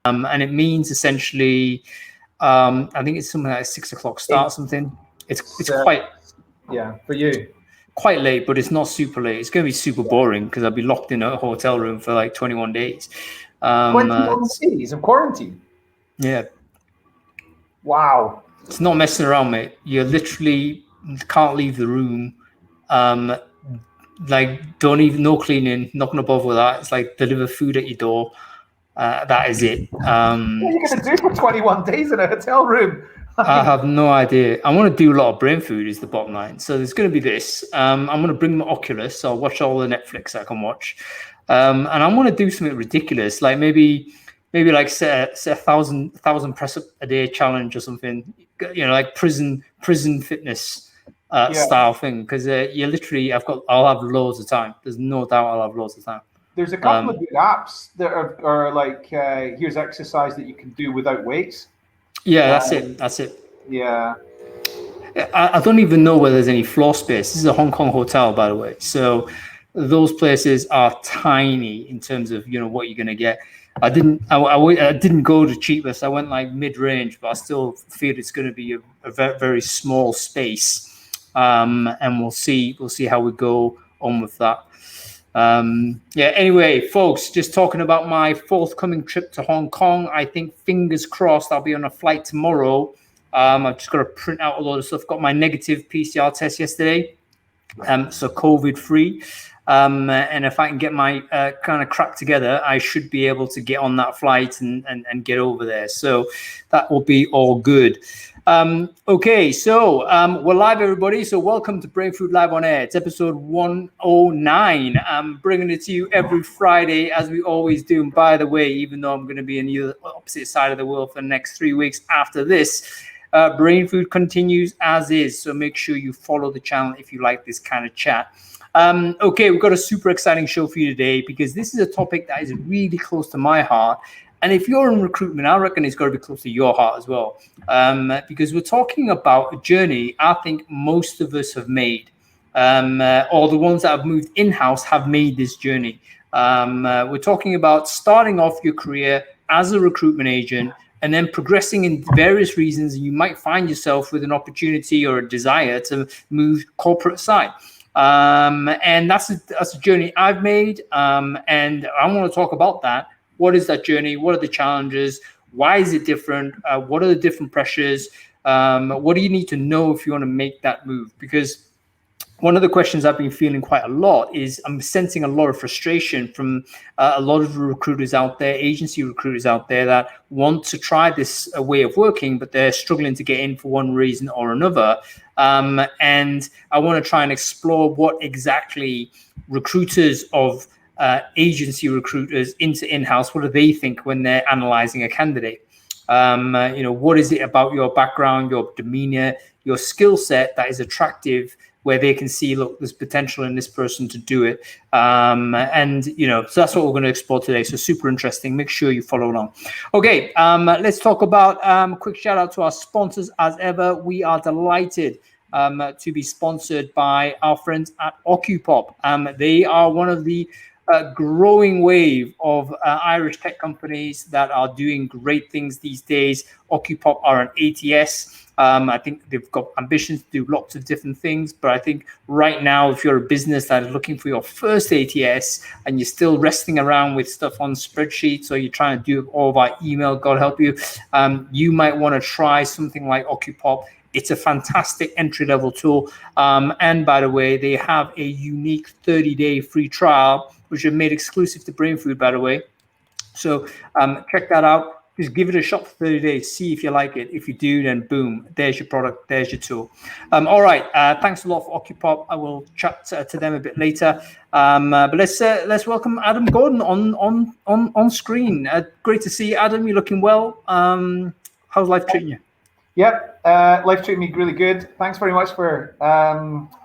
And it means essentially, I think it's something like 6 o'clock start, something. It's quite for you. Quite late, but it's not super late. It's going to be super boring because I'll be locked in a hotel room for like 21 days. 21 days of quarantine? Yeah. Wow. It's not messing around, mate. You literally can't leave the room. Like, don't even, no cleaning, not going to bother with that. It's like deliver food at your door. That is it. What are you going to do for 21 days in a hotel room? I have no idea. I want to do a lot of Brainfood is the bottom line. So there's going to be this. I'm going to bring my Oculus. So I'll watch all the Netflix I can watch. And I want to do something ridiculous, like maybe like set a thousand press up a day challenge or something, like prison fitness style thing. Because you literally, I'll have loads of time. There's no doubt I'll have loads of time. There's a couple of good apps that are like, here's exercise that you can do without weights. Yeah, that's it. Yeah. I don't even know whether there's any floor space. This is a Hong Kong hotel, by the way. So those places are tiny in terms of, what you're going to get. I didn't go to cheapest. I went like mid-range, but I still feel it's going to be a very, very small space. And we'll see how we go on with that. Anyway, folks, just talking about my forthcoming trip to Hong Kong. I think, fingers crossed, I'll be on a flight tomorrow. I've just got to print out a lot of stuff. Got my negative PCR test yesterday, so COVID-free. And if I can get my kind of crap together, I should be able to get on that flight and get over there. So that will be all good. Okay, so we're live, everybody. So welcome to Brainfood Live on Air. It's episode 109. I'm bringing it to you every Friday, as we always do. And by the way, even though I'm going to be on the opposite side of the world for the next 3 weeks after this, Brainfood continues as is. So make sure you follow the channel if you like this kind of chat. Okay, we've got a super exciting show for you today because this is a topic that is really close to my heart. And if you're in recruitment, I reckon it's got to be close to your heart as well, because we're talking about a journey I think most of us have made, or the ones that have moved in-house have made this journey. We're talking about starting off your career as a recruitment agent and then progressing in various reasons. You might find yourself with an opportunity or a desire to move corporate side. And that's a journey I've made, and I want to talk about that. What is that journey? What are the challenges? Why is it different? What are the different pressures? What do you need to know if you want to make that move? Because one of the questions I've been feeling quite a lot is I'm sensing a lot of frustration from a lot of recruiters out there, agency recruiters out there that want to try this way of working, but they're struggling to get in for one reason or another. And I want to try and explore what exactly recruiters of agency recruiters into in-house, what do they think when they're analyzing a candidate? What is it about your background, your demeanor, your skill set that is attractive, where they can see, look, there's potential in this person to do it. So that's what we're going to explore today. So super interesting. Make sure you follow along. Okay, let's talk about quick shout out to our sponsors. As ever, we are delighted to be sponsored by our friends at Occupop. They are one of the growing wave of Irish tech companies that are doing great things these days. Occupop are an ATS. I think they've got ambitions to do lots of different things, but I think right now, if you're a business that is looking for your first ATS and you're still resting around with stuff on spreadsheets, or you're trying to do it all by email, God help you, you might want to try something like Occupop. It's a fantastic entry-level tool. And by the way, they have a unique 30-day free trial, which are made exclusive to Brainfood, by the way. So check that out. Just give it a shot for 30 days. See if you like it. If you do, then boom, there's your product. There's your tool. All right. Thanks a lot for Occupop. I will chat to them a bit later. But let's welcome Adam Gordon on screen. Great to see you, Adam. You're looking well. How's life treating you? Yep, life treating me really good. Thanks very much for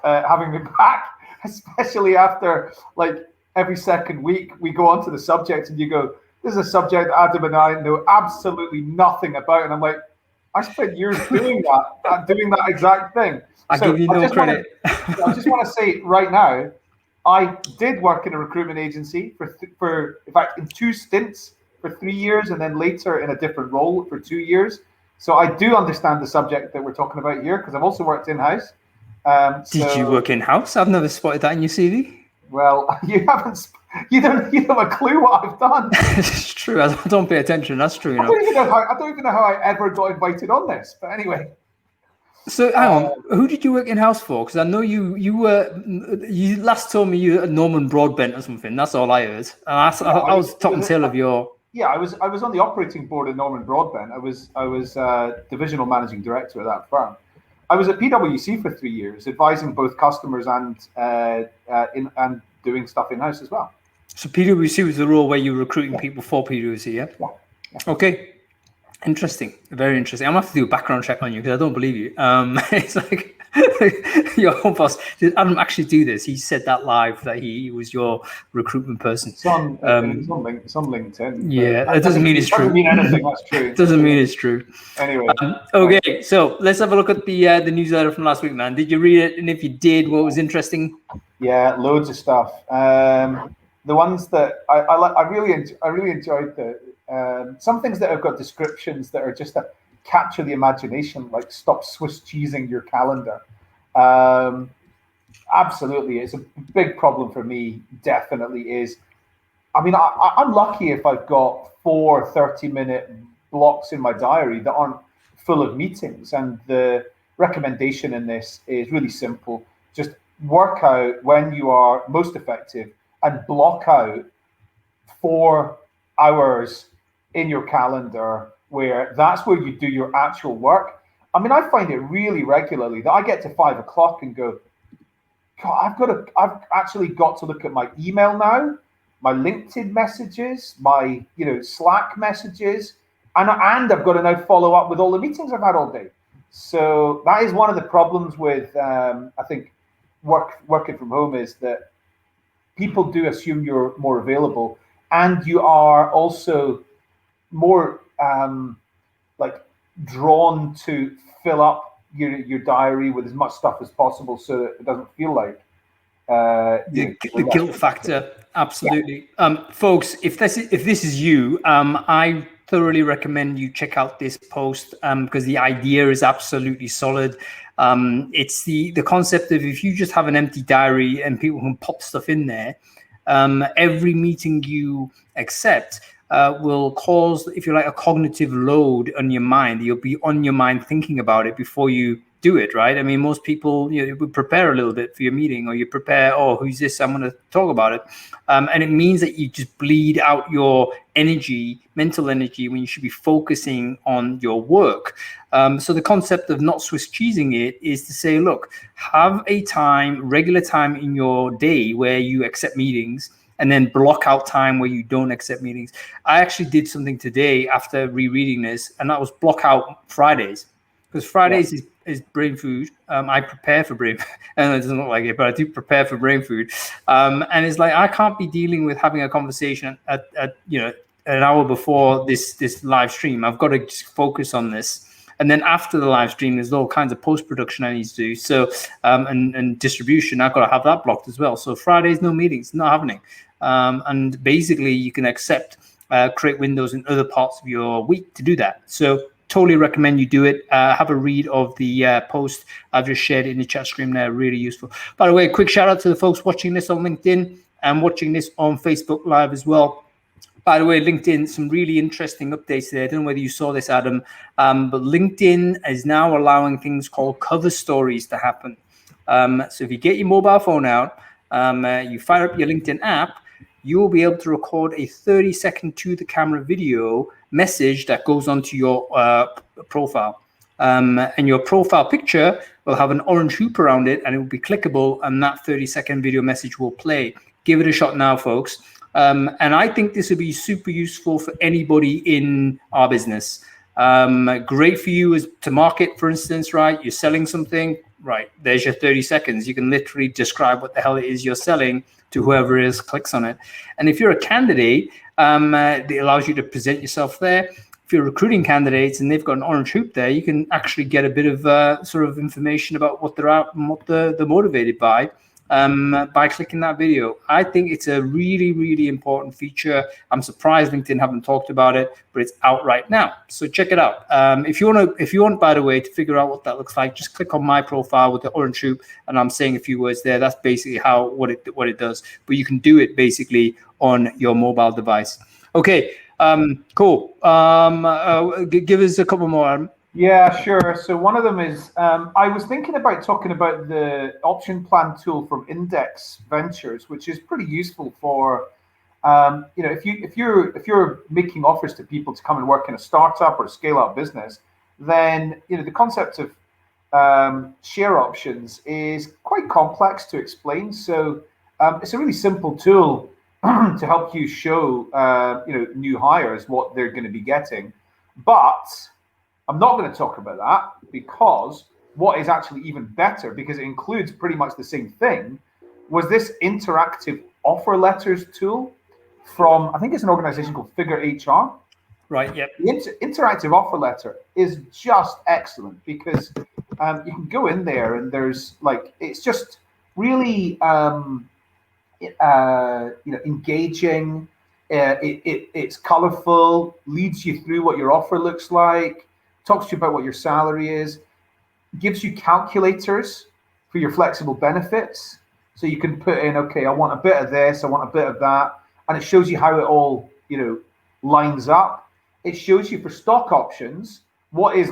having me back, especially after like every second week we go on to the subject and you go, this is a subject Adam and I know absolutely nothing about. And I'm like, I spent years doing that exact thing. I give you no credit. I just want to say right now, I did work in a recruitment agency for in fact, in 2 stints for 3 years, and then later in a different role for 2 years. So I do understand the subject that we're talking about here because I've also worked in-house. Did you work in-house? I've never spotted that in your CV. Well, you haven't. You don't have a clue what I've done. It's true. I don't pay attention. That's true. I don't even know how I ever got invited on this. But anyway. So hang on, who did you work in-house for? Because I know you last told me you were Norman Broadbent or something. That's all I heard. And I was top and tail of your. Yeah, I was on the operating board at Norman Broadbent. I was divisional managing director of that firm. I was at PwC for 3 years, advising both customers and doing stuff in-house as well. So PwC was the role where you were recruiting people for PwC, yeah? Yeah. Okay. Interesting. Very interesting. I'm going to have to do a background check on you because I don't believe you. It's like your own boss. Did Adam actually do this? He said that live that he was your recruitment person. It's on LinkedIn. Yeah, that doesn't mean it's true. Doesn't mean anything. That's true. It doesn't mean it's true. Anyway. Okay, so let's have a look at the newsletter from last week, man. Did you read it? And if you did, what was interesting? Yeah, loads of stuff. The ones that I really enjoyed some things that have got descriptions that are just to capture the imagination, like stop Swiss cheesing your calendar. Absolutely, it's a big problem for me. Definitely is. I mean, I'm lucky if I've got 4 30-minute blocks in my diary that aren't full of meetings. And the recommendation in this is really simple. Just work out when you are most effective and block out 4 hours in your calendar where that's where you do your actual work. I mean, I find it really regularly that I get to 5 o'clock and go, God, I've actually got to look at my email now, my LinkedIn messages, my Slack messages, and I've got to now follow up with all the meetings I've had all day. So that is one of the problems with I think working from home is that people do assume you're more available, and you are also more drawn to fill up your diary with as much stuff as possible, so that it doesn't feel like the guilt factor. Absolutely, yeah. Folks. If this is you, I thoroughly recommend you check out this post because the idea is absolutely solid. It's the concept of if you just have an empty diary and people can pop stuff in there, every meeting you accept will cause, if you like, a cognitive load on your mind. You'll be on your mind thinking about it before you do it, right? I mean, most people, would prepare a little bit for your meeting, or you prepare, oh, who's this? I'm going to talk about it. And it means that you just bleed out your energy, mental energy, when you should be focusing on your work. So the concept of not Swiss cheesing it is to say, look, have a regular time in your day where you accept meetings, and then block out time where you don't accept meetings. I actually did something today after rereading this, and that was block out Fridays. Because Fridays is Brainfood. I prepare for Brainfood. And it doesn't look like it, but I do prepare for Brainfood. And it's like I can't be dealing with having a conversation at an hour before this live stream. I've got to just focus on this. And then after the live stream, there's all kinds of post-production I need to do. So and distribution, I've got to have that blocked as well. So Fridays, no meetings, not happening. And basically, you can create windows in other parts of your week to do that. So totally recommend you do it. Have a read of the post I've just shared in the chat stream there. Really useful. By the way, a quick shout out to the folks watching this on LinkedIn and watching this on Facebook Live as well. By the way, LinkedIn, some really interesting updates there. I don't know whether you saw this, Adam, but LinkedIn is now allowing things called cover stories to happen. So if you get your mobile phone out, you fire up your LinkedIn app, you will be able to record a 30-second to-the-camera video message that goes onto your profile. And your profile picture will have an orange hoop around it, and it will be clickable, and that 30-second video message will play. Give it a shot now, folks. And I think this would be super useful for anybody in our business. Great for you as to market, for instance, right? You're selling something, right? There's your 30 seconds. You can literally describe what the hell it is you're selling to whoever it is clicks on it. And if you're a candidate, it allows you to present yourself there. If you're recruiting candidates and they've got an orange hoop there, you can actually get a bit of sort of information about what they're out and what they're motivated by. by clicking that video. I think it's a really, really important feature. I'm surprised LinkedIn haven't talked about it, but it's out right now. So check it out. If you want, by the way, to figure out what that looks like, just click on my profile with the orange hoop, and I'm saying a few words there. That's basically what it does. But you can do it basically on your mobile device. Okay, cool. Give us a couple more, Adam. Yeah, sure. So one of them is I was thinking about talking about the option plan tool from Index Ventures, which is pretty useful for if you're making offers to people to come and work in a startup or a scale up business, then the concept of share options is quite complex to explain. So it's a really simple tool to help you show new hires what they're going to be getting, but I'm not going to talk about that, because what is actually even better, because it includes pretty much the same thing, was this interactive offer letters tool from, I think it's an organization called Figure HR. Right, yep. The interactive offer letter is just excellent, because you can go in there and there's it's just really engaging. It's colorful, leads you through what your offer looks like, talks to you about what your salary is, gives you calculators for your flexible benefits. So you can put in, okay, I want a bit of this, I want a bit of that. And it shows you how it all, lines up. It shows you for stock options, what is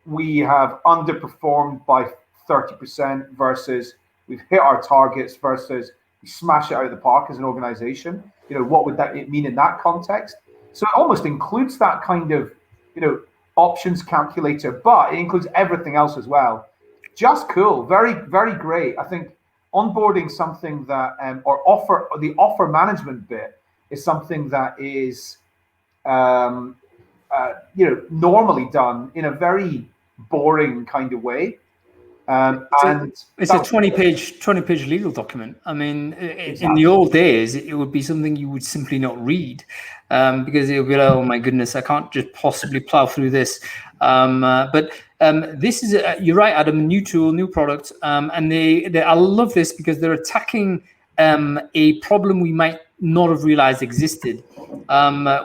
we have underperformed by 30% versus we've hit our targets versus we smash it out of the park as an organization. What would that mean in that context? So it almost includes that kind of, options calculator, but it includes everything else as well. Just cool, very, very great. I think onboarding something that, the offer management bit is something that is, normally done in a very boring kind of way. It's a 20-page legal document. I mean, exactly. In the old days, it would be something you would simply not read, because it would be like, oh my goodness, I can't just possibly plow through this. But this is, you're right, Adam, a new tool, new product, and I love this because they're attacking a problem we might not have realized existed,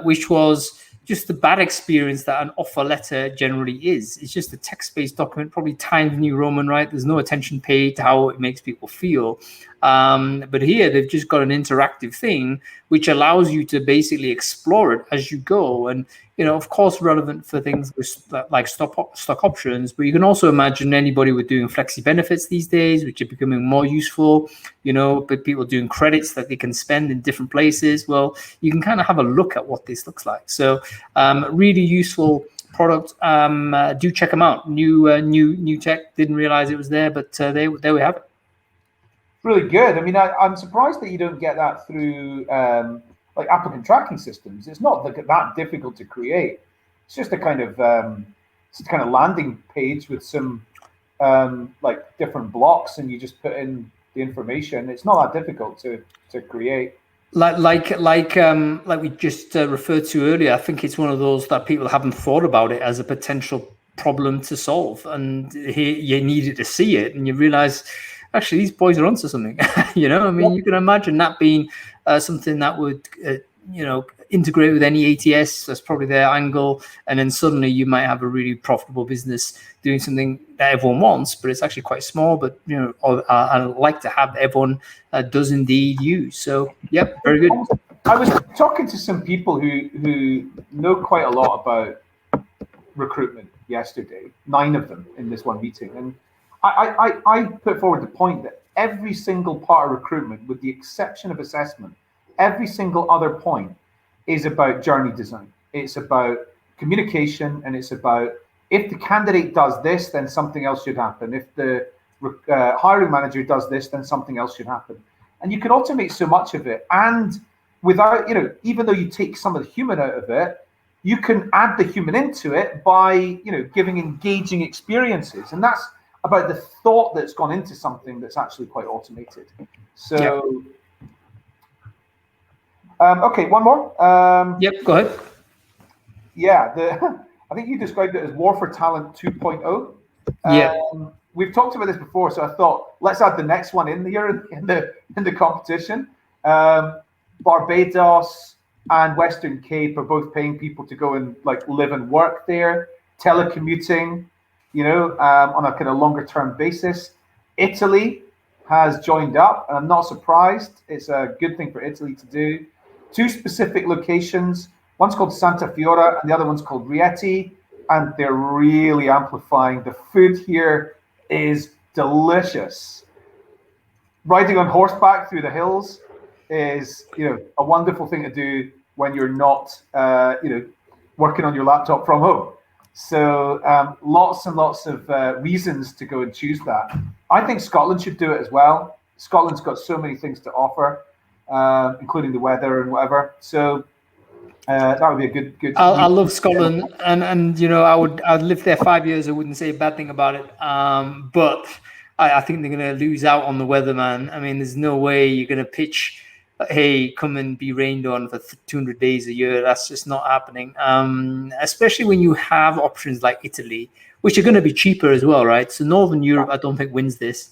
which was just the bad experience that an offer letter generally is. It's just a text-based document, probably Times New Roman, right? There's no attention paid to how it makes people feel. But here they've just got an interactive thing which allows you to basically explore it as you go. And, of course, relevant for things like stock options, but you can also imagine anybody with doing flexi benefits these days, which are becoming more useful, but people doing credits that they can spend in different places. Well, you can kind of have a look at what this looks like. So really useful product. Do check them out. New tech. Didn't realize it was there, but there we have it. Really good. I mean, I'm surprised that you don't get that through applicant tracking systems. It's not that difficult to create. It's just a kind of landing page with some different blocks, and you just put in the information. It's not that difficult to create. Like we just referred to earlier, I think it's one of those that people haven't thought about it as a potential problem to solve, and here you needed to see it, and you realize actually these boys are onto something. You can imagine that being something that would integrate with any ATS. That's probably their angle, and then suddenly you might have a really profitable business doing something that everyone wants, but it's actually quite small. But I like to have everyone does indeed use. So yep, very good. I was talking to some people who know quite a lot about recruitment yesterday. 9 of them in this one meeting, and I put forward the point that every single part of recruitment, with the exception of assessment, every single other point is about journey design. It's about communication, and it's about, if the candidate does this, then something else should happen. If the hiring manager does this, then something else should happen. And you can automate so much of it. And without, even though you take some of the human out of it, you can add the human into it by, giving engaging experiences. And that's about the thought that's gone into something that's actually quite automated. So, okay, one more. Yep, go ahead. Yeah, I think you described it as War for Talent 2.0. Yeah. we've talked about this before, so I thought let's add the next one in here in the competition. Barbados and Western Cape are both paying people to go and like live and work there. Telecommuting, on a kind of longer term basis. Italy has joined up, and I'm not surprised. It's a good thing for Italy to do. 2 specific locations. One's called Santa Fiora, and the other one's called Rieti, and they're really amplifying. The food here is delicious. Riding on horseback through the hills is, a wonderful thing to do when you're not, working on your laptop from home. So lots and lots of reasons to go and choose that. I think Scotland should do it as well. Scotland's got so many things to offer, including the weather and whatever. So that would be a good. I love Scotland, and I'd live there 5 years. I wouldn't say a bad thing about it. But I think they're going to lose out on the weather, man. I mean, there's no way you're going to pitch, hey, come and be rained on for 200 days a year. That's just not happening. Especially when you have options like Italy, which are going to be cheaper as well, right? So Northern Europe, I don't think wins this.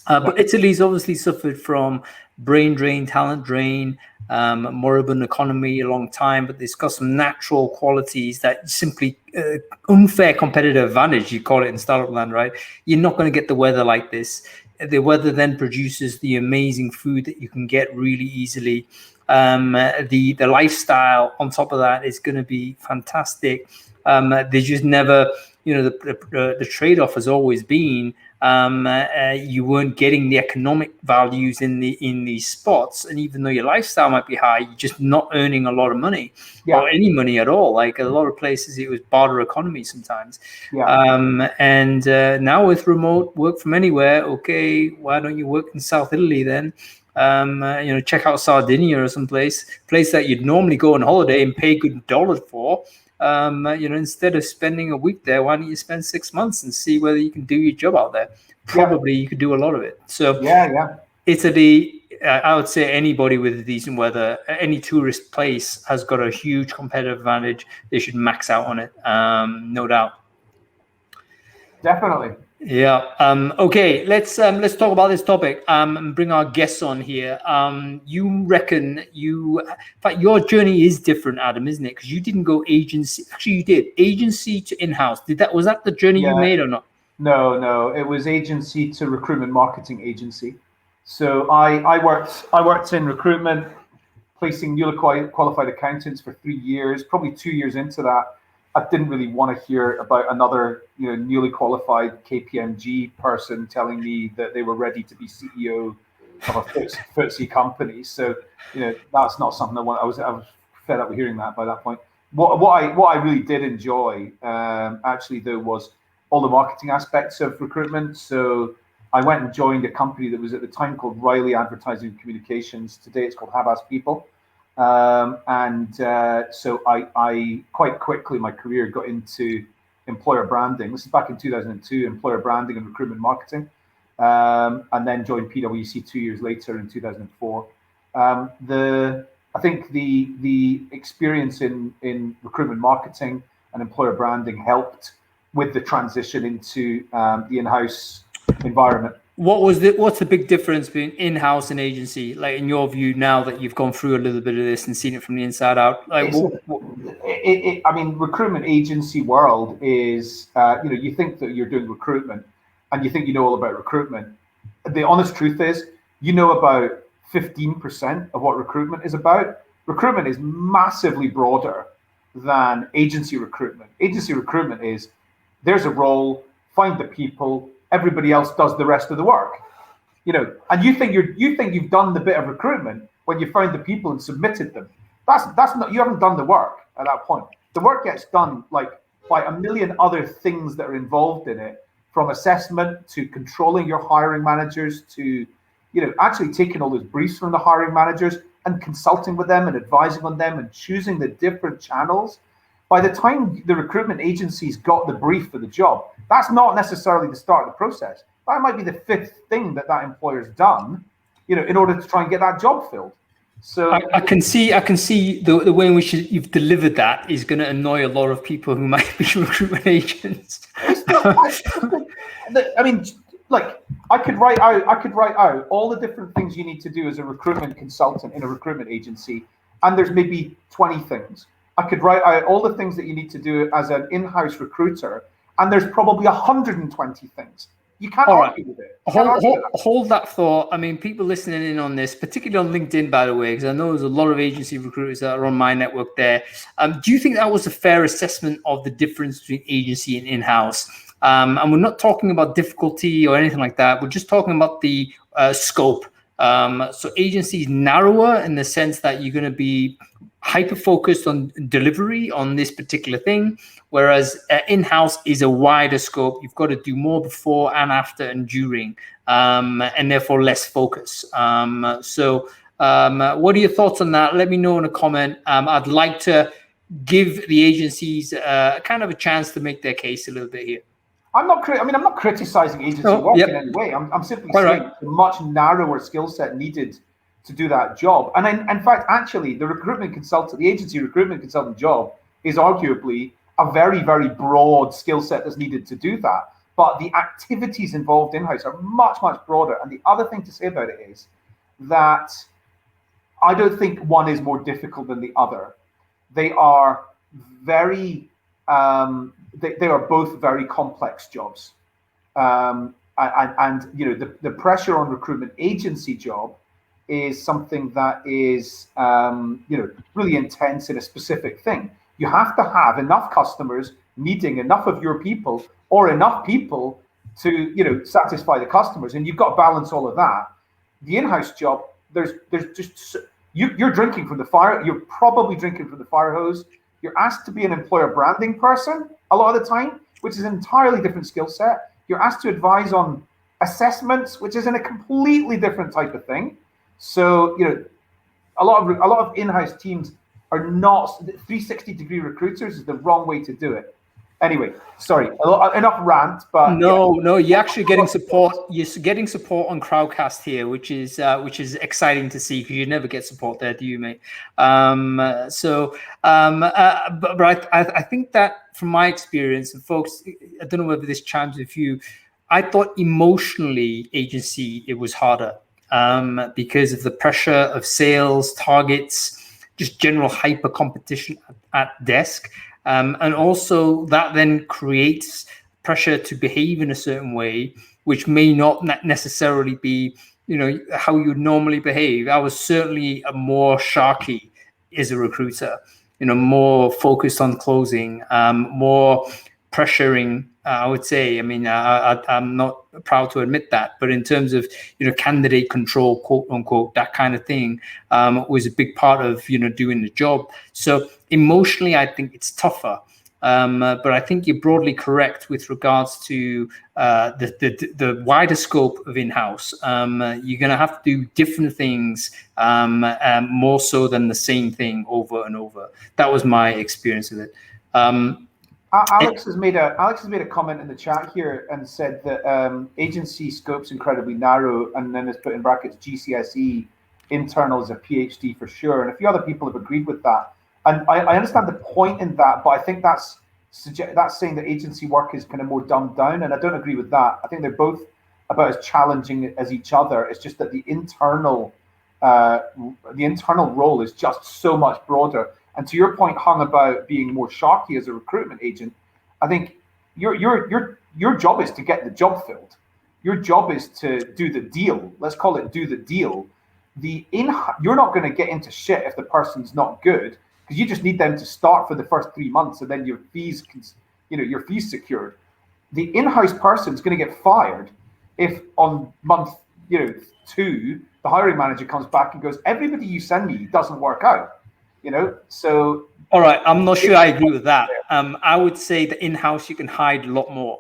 But Italy's obviously suffered from brain drain, talent drain, moribund economy a long time, but it's got some natural qualities that simply unfair competitive advantage, you call it in startup land, right? You're not going to get the weather like this. The weather then produces the amazing food that you can get really easily. The lifestyle on top of that is going to be fantastic. They just never, the trade-off has always been you weren't getting the economic values in these spots, and even though your lifestyle might be high, you're just not earning a lot of money or any money at all. Like a lot of places, it was barter economy sometimes. And now with remote work from anywhere, okay, why don't you work in South Italy then? Check out Sardinia or some place that you'd normally go on holiday and pay good dollars for. Instead of spending a week there, why don't you spend 6 months and see whether you can do your job out there? Probably you could do a lot of it. So Italy, I would say anybody with decent weather, any tourist place has got a huge competitive advantage. They should max out on it, no doubt. Definitely. Yeah. Okay. Let's talk about this topic. And bring our guests on here. You reckon in fact, your journey is different, Adam, isn't it? Because you didn't go agency. Actually, you did agency to in-house. Was that the journey you made or not? No. It was agency to recruitment marketing agency. So I worked in recruitment, placing newly qualified accountants for 3 years. Probably 2 years into that, I didn't really want to hear about another, newly qualified KPMG person telling me that they were ready to be CEO of a FTSE company. So, that's not something I want. I was fed up with hearing that by that point. What I really did enjoy, actually, though, was all the marketing aspects of recruitment. So I went and joined a company that was at the time called Riley Advertising and Communications. Today it's called Havas People. So I quite quickly, my career got into employer branding. This is back in 2002, employer branding and recruitment marketing, and then joined PwC 2 years later in 2004. I think the experience in recruitment marketing and employer branding helped with the transition into the in-house environment. What's the big difference between in-house and agency, like in your view, now that you've gone through a little bit of this and seen it from the inside out? Like, recruitment agency world is, you think that you're doing recruitment and you think you know all about recruitment. The honest truth is, you know about 15% of what recruitment is about. Recruitment is massively broader than agency recruitment. Agency recruitment is, there's a role, find the people, everybody else does the rest of the work, and you think you've done the bit of recruitment when you found the people and submitted them. That's not, you haven't done the work at that point. The work gets done like by a million other things that are involved in it, from assessment to controlling your hiring managers to, actually taking all those briefs from the hiring managers and consulting with them and advising on them and choosing the different channels. By the time the recruitment agency's got the brief for the job, that's not necessarily the start of the process. That might be the fifth thing that employer's done, in order to try and get that job filled. So I can see the way in which you've delivered that is going to annoy a lot of people who might be recruitment agents. it's not. I mean, like I could write out all the different things you need to do as a recruitment consultant in a recruitment agency, and there's maybe 20 things. I could write out all the things that you need to do as an in-house recruiter, and there's probably 120 things. You can't argue with it. Hold that thought. I mean, people listening in on this, particularly on LinkedIn, by the way, because I know there's a lot of agency recruiters that are on my network there. Do you think that was a fair assessment of the difference between agency and in-house? And we're not talking about difficulty or anything like that. We're just talking about the scope. So agency is narrower in the sense that you're going to be hyper-focused on delivery on this particular thing, whereas in-house is a wider scope. You've got to do more before and after and during, and therefore less focus. So what are your thoughts on that? Let me know in a comment. I'd like to give the agencies kind of a chance to make their case a little bit here. I'm not criticizing agency work in any way. I'm simply saying it's a much narrower skill set needed to do that job. And in fact, actually, the agency recruitment consultant job is arguably a very, very broad skill set that's needed to do that. But the activities involved in-house are much, much broader. And the other thing to say about it is that I don't think one is more difficult than the other. They are very, they are both very complex jobs. And you know, the pressure on recruitment agency job is something that is you know, really intense in a specific thing. You have to have enough customers needing enough of your people, or enough people to, you know, satisfy the customers, and you've got to balance all of that. The in-house job, there's just you're drinking from the fire. You're probably drinking from the fire hose. You're asked to be an employer branding person a lot of the time, which is an entirely different skill set. You're asked to advise on assessments, which is in a completely different type of thing. So, you know, a lot of in-house teams are not 360-degree recruiters is the wrong way to do it. Anyway, sorry, enough rant. But no, you're actually getting support. You're getting support on Crowdcast here, which is exciting to see, because you never get support there, do you, mate? But I think that from my experience, and folks, I don't know whether this chimes with you. I thought emotionally agency it was harder. Because of the pressure of sales targets, just general hyper competition at desk. And also that then creates pressure to behave in a certain way, which may not necessarily be, you know, how you would normally behave. I was certainly a more sharky as a recruiter, you know, more focused on closing, more pressuring, I would say. I mean, I'm not proud to admit that, but in terms of, you know, candidate control, quote unquote, that kind of thing was a big part of, you know, doing the job. So emotionally, I think it's tougher. But I think you're broadly correct with regards to the wider scope of in-house. You're going to have to do different things more so than the same thing over and over. That was my experience with it. Alex has made a comment in the chat here and said that agency scope's incredibly narrow, and then has put in brackets GCSE, internal is a PhD for sure, and a few other people have agreed with that. And I understand the point in that, but I think that's saying that agency work is kind of more dumbed down, and I don't agree with that. I think they're both about as challenging as each other. It's just that the internal role is just so much broader. And to your point, Hung, about being more sharky as a recruitment agent, I think your job is to get the job filled. Your job is to do the deal. Let's call it do the deal. You're not going to get into shit if the person's not good, because you just need them to start for the first 3 months, and then your fees secured. The in-house person is going to get fired if on month 2 the hiring manager comes back and goes, everybody you send me doesn't work out. You know, so all right, I'm not sure I agree with that. I would say that in-house you can hide a lot more.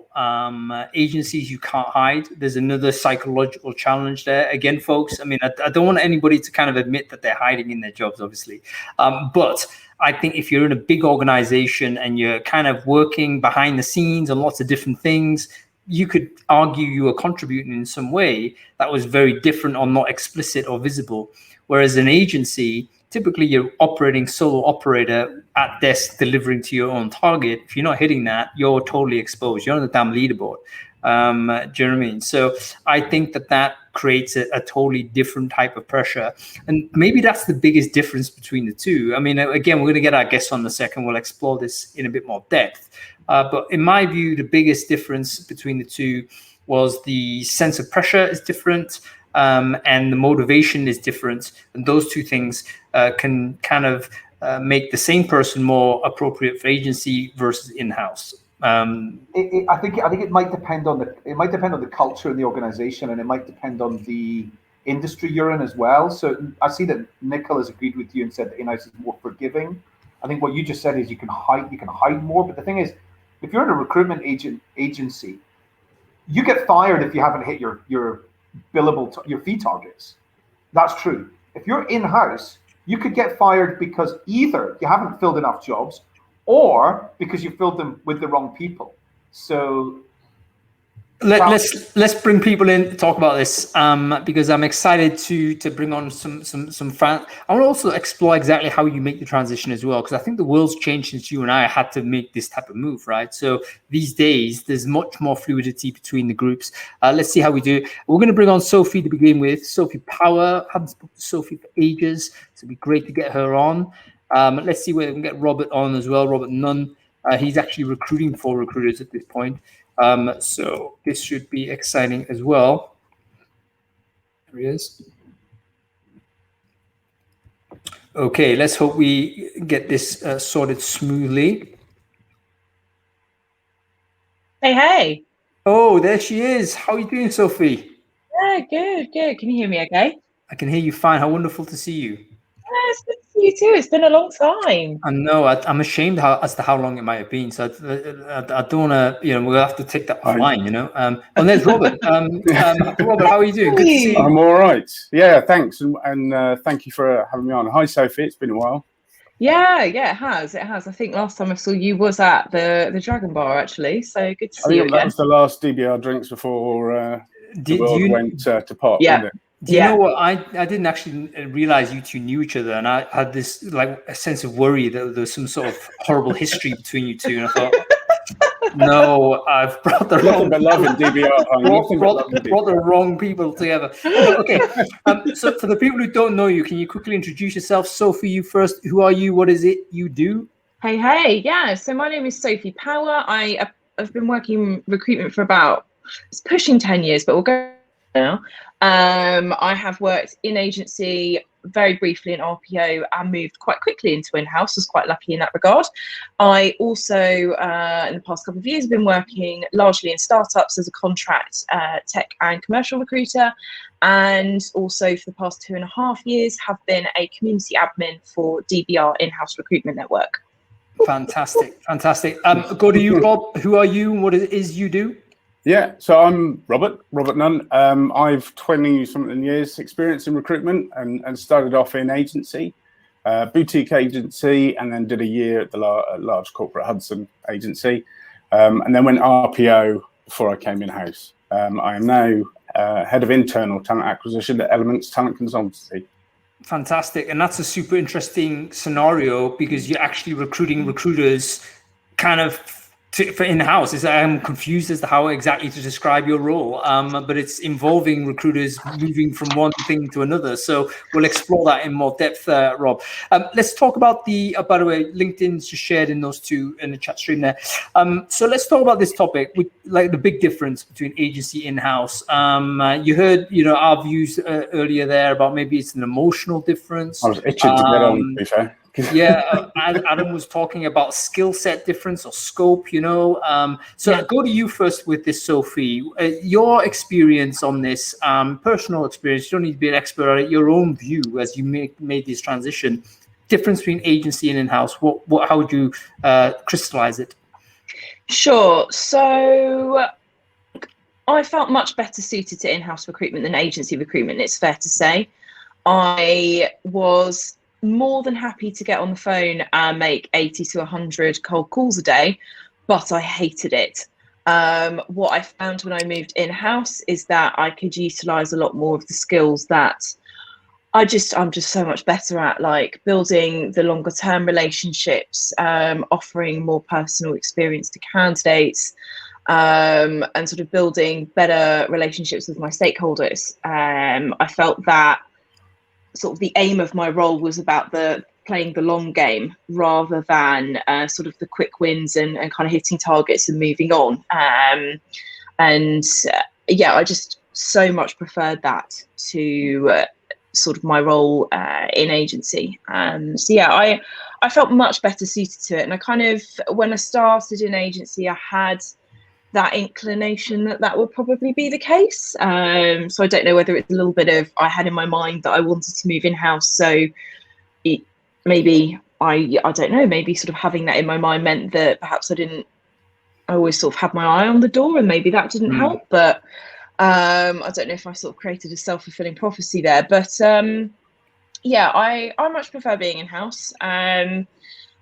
Agencies you can't hide. There's another psychological challenge there. Again, folks, I mean, I don't want anybody to kind of admit that they're hiding in their jobs, obviously. But I think if you're in a big organization and you're kind of working behind the scenes on lots of different things, you could argue you were contributing in some way that was very different or not explicit or visible. Whereas an agency, typically you're operating solo operator at desk, delivering to your own target. If you're not hitting that, you're totally exposed. You're on the damn leaderboard. Do you know what I mean? So I think that creates a totally different type of pressure. And maybe that's the biggest difference between the two. I mean, again, we're going to get our guests on in a second. We'll explore this in a bit more depth. But in my view, the biggest difference between the two was the sense of pressure is different, and the motivation is different. And those two things can kind of make the same person more appropriate for agency versus in-house. I think it might depend on the culture in the organization, and it might depend on the industry you're in as well. So I see that Nicole has agreed with you and said that in-house is more forgiving. I think what you just said is you can hide more. But the thing is, if you're in a recruitment agency, you get fired if you haven't hit your billable your fee targets. That's true. If you're in-house, you could get fired because either you haven't filled enough jobs, or because you filled them with the wrong people. So let's bring people in to talk about this, because I'm excited to bring on some fans. I want to also explore exactly how you make the transition as well, because I think the world's changed since you and I had to make this type of move, right? So these days there's much more fluidity between the groups. Let's see how we do. We're going to bring on Sophie to begin with. Sophie Power. I haven't spoken to Sophie for ages, so it'd be great to get her on. Let's see whether we can get Robert on as well. Robert Nunn. He's actually recruiting for recruiters at this point. So this should be exciting as well. There he is. Okay, let's hope we get this sorted smoothly. Hey. Oh, there she is. How are you doing, Sophie? Yeah, good. Can you hear me okay? I can hear you fine. How wonderful to see you. Yeah, it's good to see you too. It's been a long time. I know. I'm ashamed as to how long it might have been. So I don't want to, we'll have to take that offline, And there's Robert. Robert, how are you doing? Good to see you. I'm all right. Yeah, thanks. And thank you for having me on. Hi, Sophie. It's been a while. Yeah, it has. I think last time I saw you was at the Dragon Bar, actually. So good to see you again. That was the last DBR drinks before the world went to pot. Yeah. Do you know what? I didn't actually realize you two knew each other, and I had this a sense of worry that there was some sort of horrible history between you two, and I thought, no, I've brought the wrong brought the wrong people together. Okay, so for the people who don't know you, can you quickly introduce yourself? Sophie, you first. Who are you? What is it you do? Hey, yeah. So my name is Sophie Power. I've been working recruitment for it's pushing 10 years, but we'll go now. I have worked in agency very briefly in RPO and moved quite quickly into in-house. Was quite lucky in that regard. I also, in the past couple of years, have been working largely in startups as a contract tech and commercial recruiter, and also for the past 2.5 years have been a community admin for DBR In-House Recruitment Network. Fantastic. Go to you, Rob. Who are you and what it is you do? Yeah, so I'm Robert Nunn. I've 20-something years experience in recruitment and started off in agency, boutique agency, and then did a year at the large corporate Hudson agency, and then went RPO before I came in-house. I am now head of internal talent acquisition at Elements Talent Consultancy. Fantastic. And that's a super interesting scenario because you're actually recruiting recruiters kind of for in-house. I'm confused as to how exactly to describe your role, but it's involving recruiters moving from one thing to another. So we'll explore that in more depth, Rob. Let's talk about by the way, LinkedIn's just shared in those two in the chat stream there. So let's talk about this topic, with like the big difference between agency in-house. You heard, our views earlier there about maybe it's an emotional difference. I was itching to get on, to be fair. Yeah, Adam was talking about skill set difference or scope, So go to you first with this, Sophie. Your experience on this, personal experience, you don't need to be an expert on it, your own view as you made this transition, difference between agency and in-house, how would you crystallize it? Sure. So I felt much better suited to in-house recruitment than agency recruitment, it's fair to say. I was more than happy to get on the phone and make 80 to 100 cold calls a day, but I hated it. What I found when I moved in-house is that I could utilize a lot more of the skills that I'm just so much better at like building the longer term relationships, offering more personal experience to candidates, and sort of building better relationships with my stakeholders. I felt that sort of the aim of my role was about playing the long game rather than sort of the quick wins and kind of hitting targets and moving on. Yeah, I just so much preferred that to sort of my role in agency. So yeah, I felt much better suited to it. And I kind of, when I started in agency, I had that inclination that would probably be the case. So I don't know whether it's a little bit of, I had in my mind that I wanted to move in-house. So maybe I don't know, maybe sort of having that in my mind meant that perhaps I always sort of had my eye on the door, and maybe that didn't help. But I don't know if I sort of created a self-fulfilling prophecy there. But yeah, I much prefer being in-house.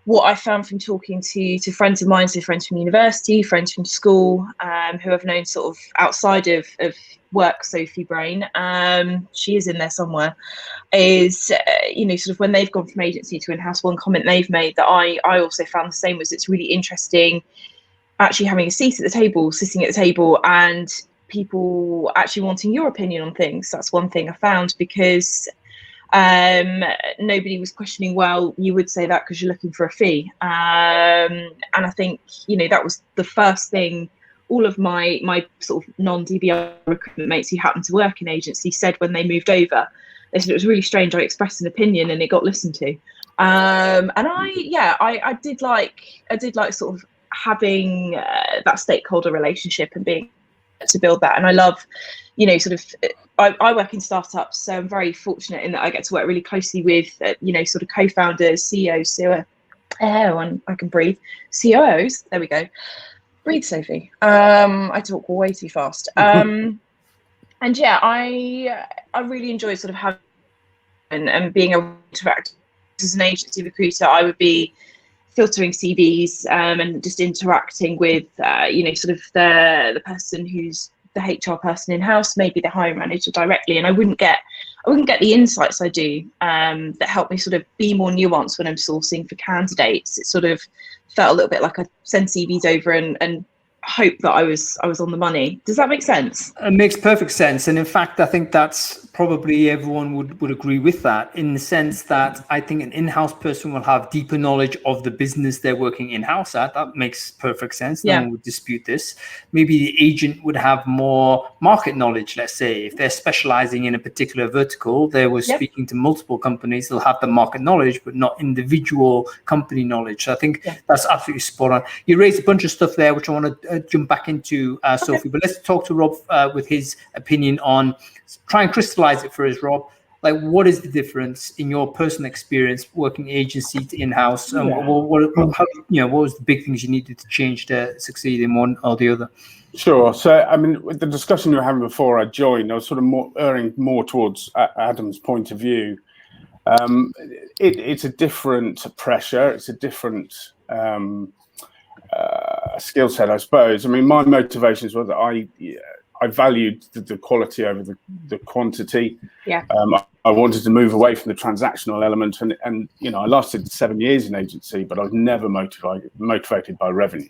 What I found from talking to friends of mine, so friends from university, friends from school, who I've known sort of outside of work, Sophie Brain, she is in there somewhere, is, you know, sort of when they've gone from agency to in-house, one comment they've made that I also found the same was it's really interesting actually having a seat at the table, sitting at the table, and people actually wanting your opinion on things. That's one thing I found, because nobody was questioning, well, you would say that because you're looking for a fee. And I think, you know, that was the first thing all of my sort of non-DBR recruitment mates who happened to work in agency said when they moved over. They said it was really strange. I expressed an opinion and it got listened to. And I did like sort of having that stakeholder relationship and being to build that. And I love, you know, sort of, I work in startups, so I'm very fortunate in that I get to work really closely with, you know, sort of co-founders, CEOs, and I can breathe, COOs, there we go. Breathe, Sophie. I talk way too fast. And yeah, I really enjoy sort of having and being able to interact as an agency recruiter. I would be filtering CVs and just interacting with, you know, sort of the person who's the HR person in-house, maybe the hiring manager directly, and I wouldn't get the insights I do that help me sort of be more nuanced when I'm sourcing for candidates. It sort of felt a little bit like I send CVs over and hope that I was on the money. Does that make sense? It makes perfect sense. And in fact, I think that's probably everyone would agree with that, in the sense that I think an in-house person will have deeper knowledge of the business they're working in-house at. That makes perfect sense. No one would dispute this. Maybe the agent would have more market knowledge, let's say. If they're specializing in a particular vertical, they were speaking to multiple companies, they'll have the market knowledge, but not individual company knowledge. So I think that's absolutely spot on. You raised a bunch of stuff there, which I want to jump back into, Sophie, but let's talk to Rob with his opinion on, try and crystallize it for us, Rob. Like, what is the difference in your personal experience working agency to in-house? What was the big things you needed to change to succeed in one or the other? Sure. So, I mean, with the discussion you were having before I joined, I was sort of erring more towards Adam's point of view. It's a different pressure. It's a different skill set, I suppose. I mean, my motivations were that I valued the quality over the quantity. Yeah. I wanted to move away from the transactional element, and you know, I lasted 7 years in agency, but I was never motivated by revenue.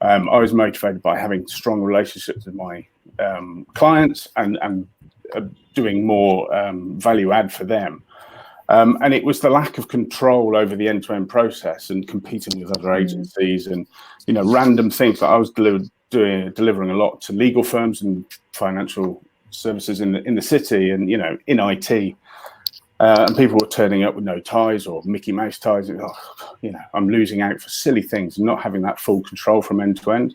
I was motivated by having strong relationships with my clients and doing more value add for them. And it was the lack of control over the end-to-end process and competing with other agencies and, you know, random things that I was delivering a lot to legal firms and financial services in the city and, you know, in IT. And people were turning up with no ties or Mickey Mouse ties. And, you know, I'm losing out for silly things and not having that full control from end to end.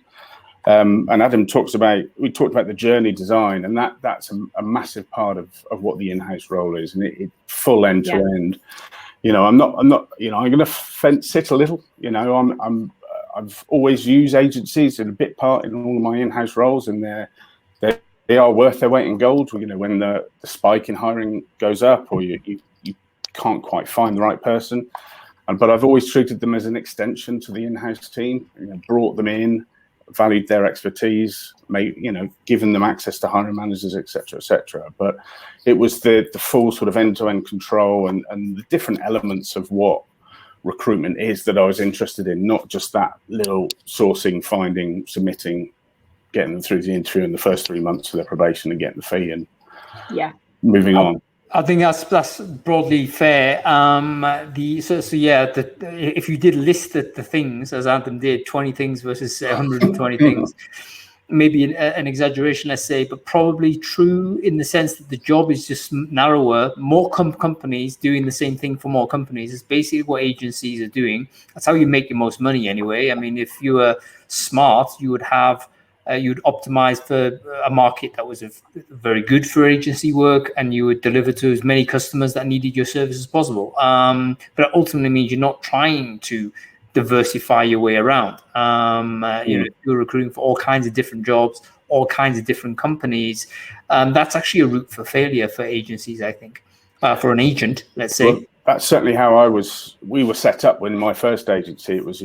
And Adam talked about the journey design, and that's a massive part of what the in-house role is, and it full end to end. You know, I'm not. You know, I'm going to sit a little. You know, I've always used agencies in a bit part in all of my in-house roles, and they are worth their weight in gold. You know, when the spike in hiring goes up, or you can't quite find the right person, but I've always treated them as an extension to the in-house team. You know, brought them in, valued their expertise, given them access to hiring managers, etc. But it was the full sort of end-to-end control and the different elements of what recruitment is that I was interested in, not just that little sourcing, finding, submitting, getting them through the interview in the first 3 months of their probation and getting the fee and moving on. I think that's broadly fair. If you did list the things, as Anthem did, 20 things versus 120 things, maybe an exaggeration, let's say, but probably true in the sense that the job is just narrower. More companies doing the same thing for more companies is basically what agencies are doing. That's how you make your most money anyway. I mean, if you were smart, you would have you'd optimize for a market that was very good for agency work, and you would deliver to as many customers that needed your service as possible. But it ultimately means you're not trying to diversify your way around. You're recruiting for all kinds of different jobs, all kinds of different companies. That's actually a route for failure for agencies, I think, for an agent, let's say. Well, that's certainly how we were set up when my first agency. It was,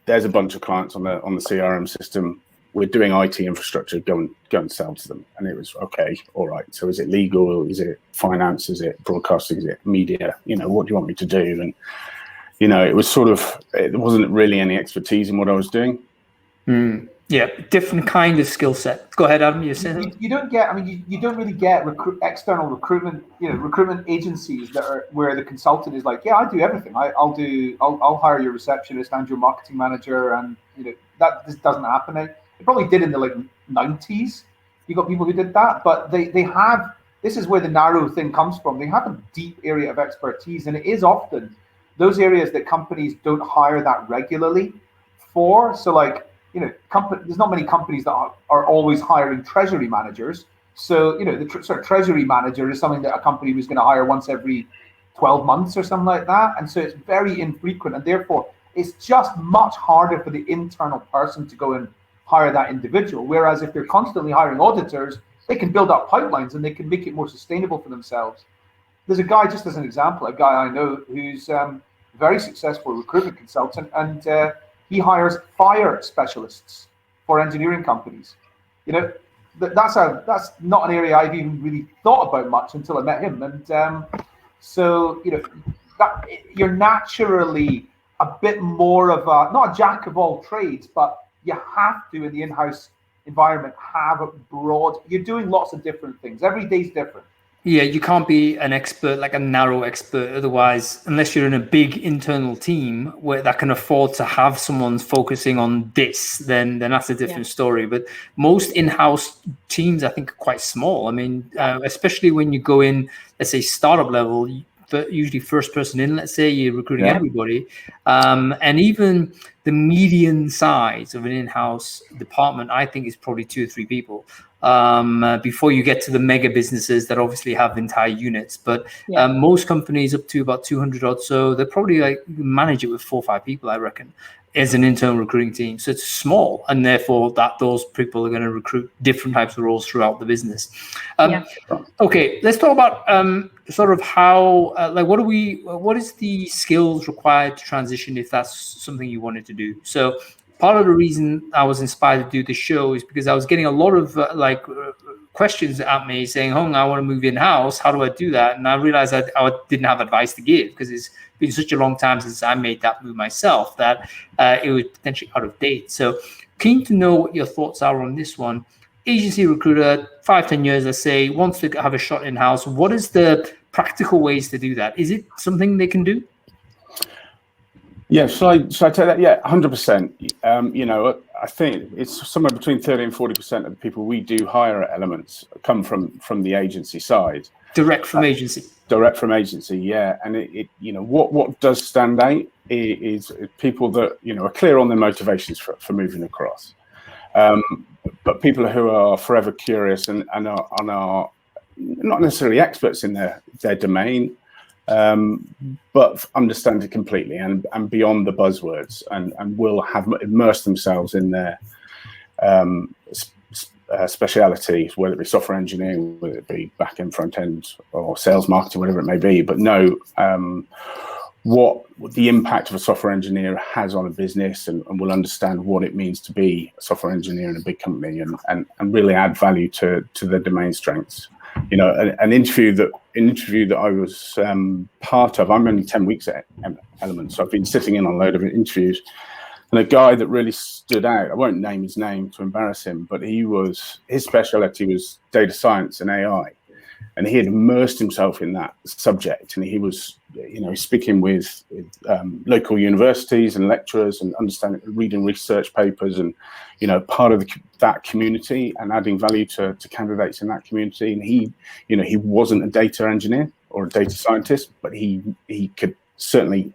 there's a bunch of clients on the CRM system. We're doing IT infrastructure, go and sell to them. And it was, okay, all right. So is it legal? Is it finance? Is it broadcasting? Is it media? What do you want me to do? And, it was it wasn't really any expertise in what I was doing. Yeah, different kind of skill set. Go ahead, Adam. You saying you don't get. I mean, you don't really get external recruitment. Recruitment agencies where the consultant is like, yeah, I do everything. I'll hire your receptionist and your marketing manager, and that just doesn't happen. It probably did in the 90s. You got people who did that, but they have. This is where the narrow thing comes from. They have a deep area of expertise, and it is often those areas that companies don't hire that regularly for. So there's not many companies that are always hiring treasury managers. So, the sort of treasury manager is something that a company was going to hire once every 12 months or something like that. And so it's very infrequent. And therefore, it's just much harder for the internal person to go and hire that individual. Whereas if they're constantly hiring auditors, they can build up pipelines and they can make it more sustainable for themselves. There's a guy, just as an example, a guy I know who's very successful recruitment consultant, and he hires fire specialists for engineering companies. That's not an area I've even really thought about much until I met him. And you're naturally a bit more of not a jack of all trades, but you have to, in the in-house environment, have a broad. You're doing lots of different things. Every day's different. Yeah, you can't be an expert, like a narrow expert. Otherwise, unless you're in a big internal team that can afford to have someone focusing on this, then that's a different story. But most in-house teams, I think, are quite small. I mean, especially when you go in, let's say, startup level, usually first person in, let's say, you're recruiting everybody. And even the median size of an in-house department, I think, is probably 2 or 3 people. Before you get to the mega businesses that obviously have entire units, but most companies up to about 200 or so, they probably manage it with 4 or 5 people, I reckon, as an internal recruiting team. So it's small, and therefore those people are going to recruit different types of roles throughout the business. Okay, let's talk about sort of how what is the skills required to transition if that's something you wanted to do. So part of the reason I was inspired to do this show is because I was getting a lot of questions at me saying, Hung, I want to move in-house. How do I do that? And I realized that I didn't have advice to give because it's been such a long time since I made that move myself that it was potentially out of date. So keen to know what your thoughts are on this one. Agency recruiter, 5-10 years, let's say, wants to have a shot in-house. What is the practical ways to do that? Is it something they can do? Yeah, shall I take that? Yeah, 100%. I think it's somewhere between 30 and 40% of the people we do hire at Elements come from the agency side. Direct from agency. Direct from agency, yeah. And what does stand out is people that are clear on their motivations for moving across, but people who are forever curious and are not necessarily experts in their domain. But understand it completely and beyond the buzzwords and will have immersed themselves in their specialities, whether it be software engineering, whether it be back end, front end, or sales marketing, whatever it may be. But know what the impact of a software engineer has on a business, and will understand what it means to be a software engineer in a big company, and really add value to their domain strengths. You know, an interview that I was part of. I'm only 10 weeks at Element, so I've been sitting in on a load of interviews. And a guy that really stood out, I won't name his name to embarrass him, but his specialty was data science and AI. And he had immersed himself in that subject. And he was, you know, speaking with local universities and lecturers, and reading research papers, and, you know, part of that community, and adding value to candidates in that community. And he, you know, he wasn't a data engineer or a data scientist, but he could certainly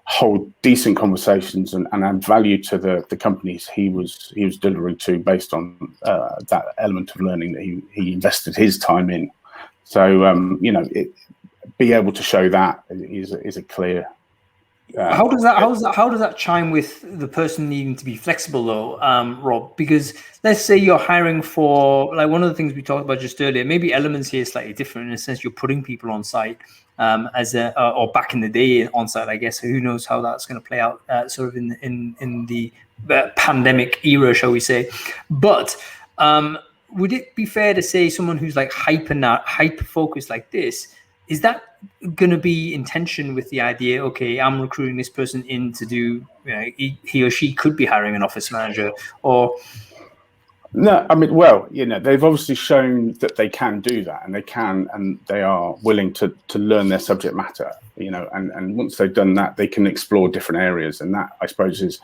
hold decent conversations and add value to the companies he was delivering to, based on that element of learning that he invested his time in. So you know, be able to show that is a clear. How does that chime with the person needing to be flexible, though, Rob? Because let's say you're hiring for, like, one of the things we talked about just earlier, maybe Elements here is slightly different in a sense. You're putting people on site or back in the day on site, I guess. So who knows how that's going to play out sort of in the pandemic era, shall we say? But would it be fair to say someone who's like hyper focused like this, is that going to be in tension with the idea, okay, I'm recruiting this person in to do, you know, he or she could be hiring an office manager? Or no, I mean, well, you know, they've obviously shown that they can do that, and they are willing to learn their subject matter, you know, and once they've done that, they can explore different areas. And that, I suppose, is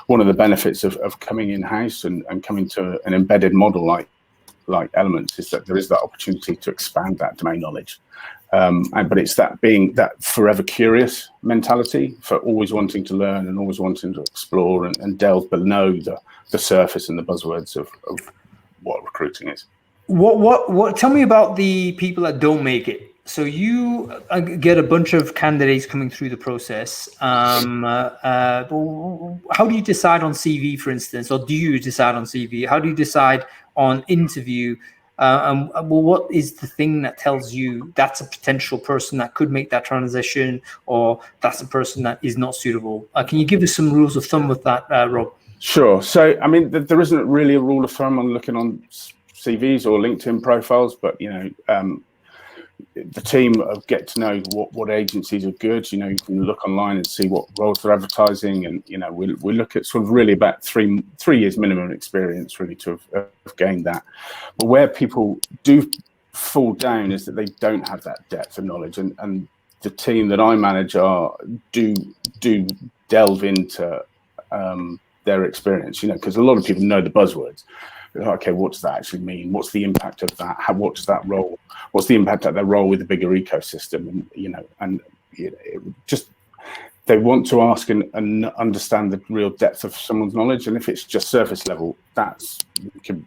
one of the benefits of coming in-house and coming to an embedded model like Elements, is that there is that opportunity to expand that domain knowledge. But it's that being that forever curious mentality, for always wanting to learn and always wanting to explore and delve below the surface and the buzzwords of what recruiting is. What? Tell me about the people that don't make it. So you get a bunch of candidates coming through the process. How do you decide on CV, for instance, or do you decide on CV? How do you decide on interview? What is the thing that tells you that's a potential person that could make that transition, or that's a person that is not suitable? Can you give us some rules of thumb with that, Rob? Sure. So, I mean, there isn't really a rule of thumb on looking on CVs or LinkedIn profiles, but, you know, the team get to know what agencies are good. You know, you can look online and see what roles they're advertising, and, you know, we look at sort of really about three years minimum experience really to have gained that. But where people do fall down is that they don't have that depth of knowledge, and the team that I manage do delve into their experience. You know, because a lot of people know the buzzwords. Okay, what does that actually mean? What's the impact of that? What does that role? What's the impact of their role with the bigger ecosystem? And, you know, just they want to ask and understand the real depth of someone's knowledge. And if it's just surface level, you can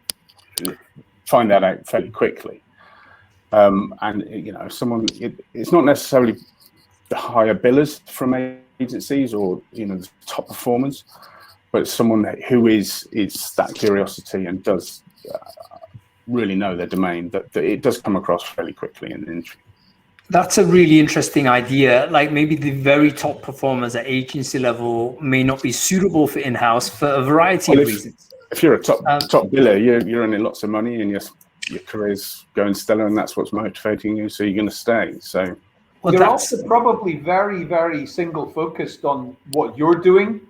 find that out fairly quickly. And, you know, it's not necessarily the higher billers from agencies or, you know, the top performers, but someone who is that curiosity and does really know their domain, that it does come across fairly quickly in the interview. That's a really interesting idea. Like, maybe the very top performers at agency level may not be suitable for in-house for a variety of reasons. If you're a top biller, you're earning lots of money and your career's going stellar, and that's what's motivating you, so you're going to stay. So you're also probably very, very single focused on what you're doing.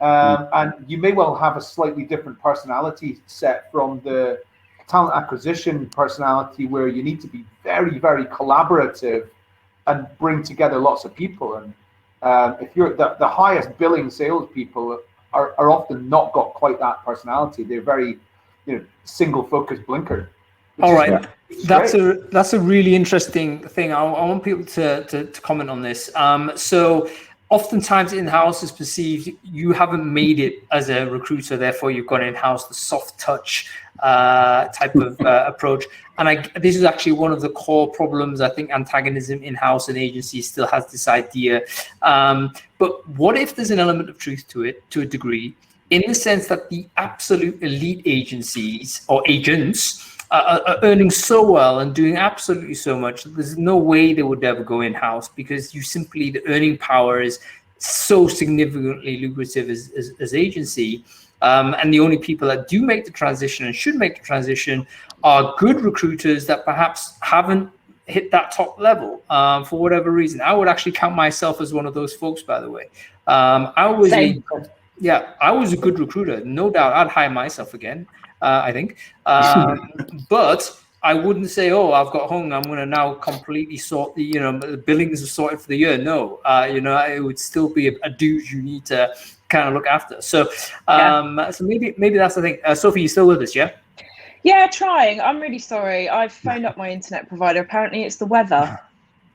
And you may well have a slightly different personality set from the talent acquisition personality, where you need to be very, very collaborative and bring together lots of people. And if you're the highest billing salespeople are often not got quite that personality. They're very, you know, single focused blinker. All right, that's a really interesting thing. I want people to comment on this. So oftentimes in-house is perceived, you haven't made it as a recruiter, therefore you've got in-house, the soft touch type of approach. And this is actually one of the core problems. I think antagonism in-house and agencies still has this idea. But what if there's an element of truth to it, to a degree, in the sense that the absolute elite agencies or agents are earning so well and doing absolutely so much. There's no way they would ever go in-house, because the earning power is so significantly lucrative as agency. And the only people that do make the transition and should make the transition are good recruiters that perhaps haven't hit that top level for whatever reason. I would actually count myself as one of those folks, by the way. I was a good recruiter, no doubt. I'd hire myself again, I think. But I wouldn't say, oh, I've got hung, I'm going to now completely sort the billings are sorted for the year. No, it would still be a dude you need to kind of look after. So, so maybe that's the thing. Sophie, you still with us? Yeah. Yeah, trying. I'm really sorry. I've phoned up my internet provider. Apparently, it's the weather.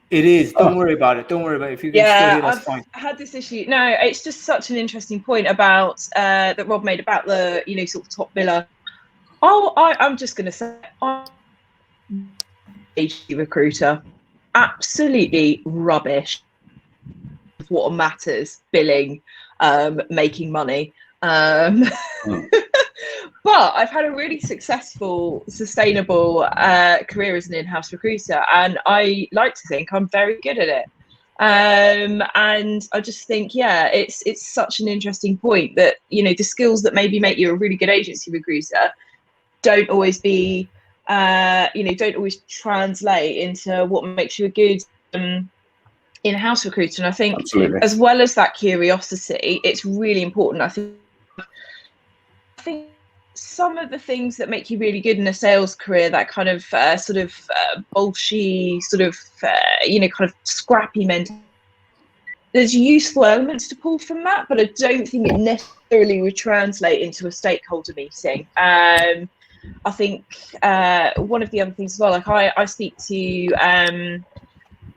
It is. Don't worry about it. Don't worry about it. If you can still hear, that's fine. I've had this issue. No, it's just such an interesting point about that Rob made about the sort of top biller. I'm just going to say, I'm an agency recruiter. Absolutely rubbish. What matters, billing, making money. But I've had a really successful, sustainable career as an in-house recruiter, and I like to think I'm very good at it. And I just think, it's such an interesting point that the skills that maybe make you a really good agency recruiter don't always don't always translate into what makes you a good in-house recruiter. And I think, as well as that curiosity, it's really important. I think some of the things that make you really good in a sales career, that kind of bullshit, kind of scrappy mentality, there's useful elements to pull from that, but I don't think it necessarily would translate into a stakeholder meeting. I think one of the other things as well, like I speak to,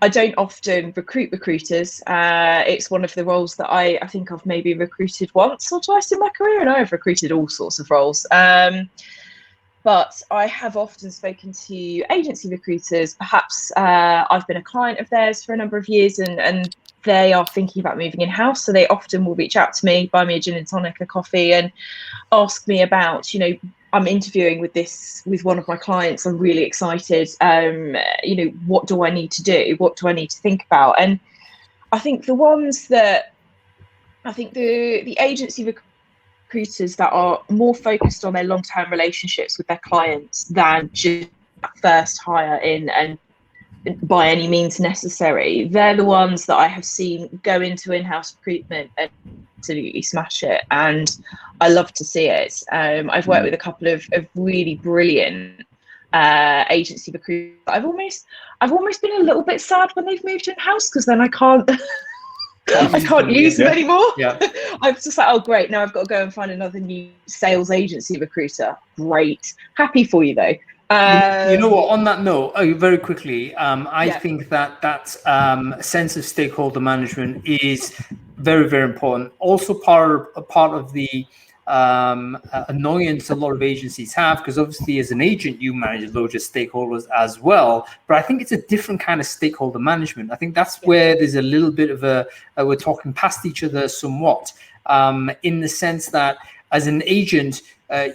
I don't often recruit recruiters. It's one of the roles that I think I've maybe recruited once or twice in my career, and I've recruited all sorts of roles. But I have often spoken to agency recruiters. Perhaps I've been a client of theirs for a number of years, and they are thinking about moving in-house. So they often will reach out to me, buy me a gin and tonic, a coffee, and ask me about, I'm interviewing with one of my clients. I'm really excited. What do I need to do? What do I need to think about? And I think the ones that the agency recruiters that are more focused on their long-term relationships with their clients than just first hire in and by any means necessary, they're the ones that I have seen go into in-house recruitment and absolutely smash it, and I love to see it. I've worked with a couple of really brilliant agency recruiters. I've almost been a little bit sad when they've moved in-house, because then I can't use them anymore. I'm just like, oh great, now I've got to go and find another new sales agency recruiter. Great, happy for you though. You know what? On that note, very quickly, I think that sense of stakeholder management is very, very important. Also, part of the annoyance a lot of agencies have, because obviously as an agent you manage loads of stakeholders as well, but I think it's a different kind of stakeholder management. I think that's where there's a little bit of we're talking past each other somewhat, in the sense that as an agent,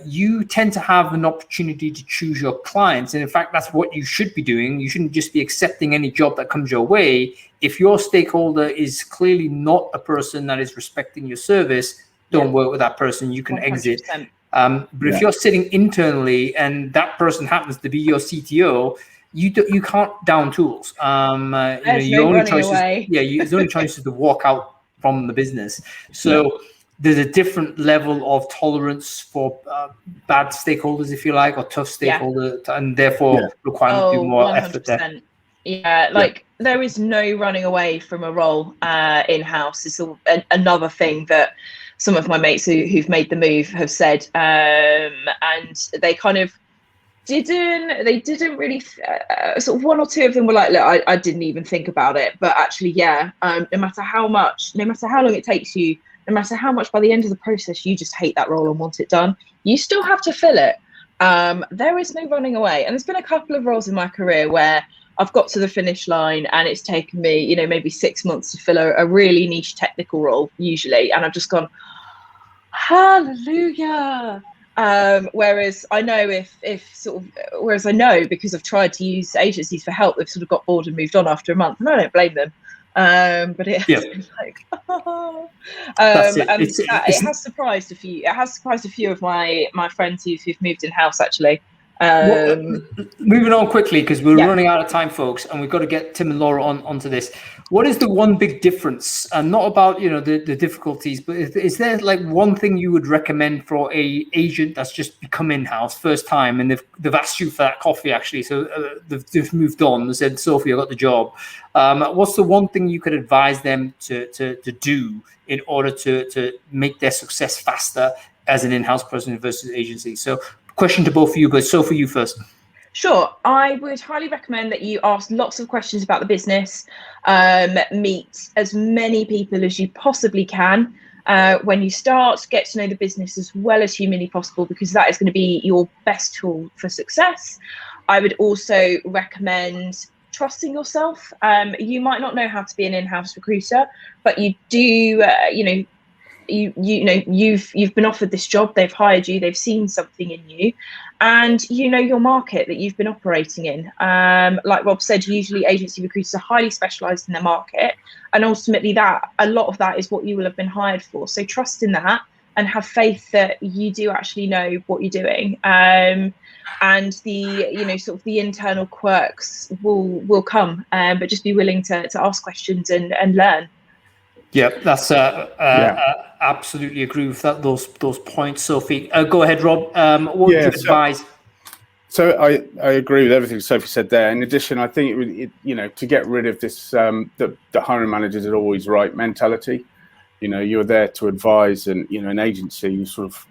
you tend to have an opportunity to choose your clients. And in fact, that's what you should be doing. You shouldn't just be accepting any job that comes your way. If your stakeholder is clearly not a person that is respecting your service, don't work with that person. You can 100%. Exit. But if you're sitting internally and that person happens to be your CTO, you can't down tools. Your only choice is the only choice is to walk out from the business. So there's a different level of tolerance for bad stakeholders, if you like, or tough stakeholders, and therefore require to do more 100%. Effort there. There is no running away from a role in-house. It's another thing that some of my mates who've made the move have said, and they kind of didn't really sort of one or two of them were like, look, I didn't even think about it, but actually no matter how long it takes you, no matter how much by the end of the process you just hate that role and want it done, you still have to fill it. There is no running away. And there's been a couple of roles in my career where I've got to the finish line and it's taken me, maybe 6 months to fill a really niche technical role usually. And I've just gone, hallelujah. Whereas I know whereas I know because I've tried to use agencies for help, they've sort of got bored and moved on after a month, and I don't blame them. But it has been like, it has surprised a few. It has surprised a few of my friends who've moved in house actually. Moving on quickly because we're running out of time, folks, and we've got to get Tim and Laura onto this. What is the one big difference? Not about the difficulties, but is there like one thing you would recommend for a agent that's just become in-house first time and they've asked you for that coffee actually, so they've moved on. They said, Sophie, I got the job. What's the one thing you could advise them to do in order to make their success faster as an in-house person versus agency? So, question to both of you, but Sophie, you first. Sure. I would highly recommend that you ask lots of questions about the business, meet as many people as you possibly can. When you start, get to know the business as well as humanly possible, because that is going to be your best tool for success. I would also recommend trusting yourself. You might not know how to be an in-house recruiter, but you do, you've been offered this job, they've hired you, they've seen something in you, and you know your market that you've been operating in. Like Rob said, usually agency recruiters are highly specialized in their market, and ultimately that a lot of that is what you will have been hired for. So trust in that and have faith that you do actually know what you're doing. And the sort of the internal quirks will come, but just be willing to ask questions and learn. Yeah, that's absolutely agree with that. Those points, Sophie. Go ahead, Rob. What would you advise? So I agree with everything Sophie said there. In addition, I think to get rid of this the hiring managers are always right mentality. You're there to advise, and an agency, you sort of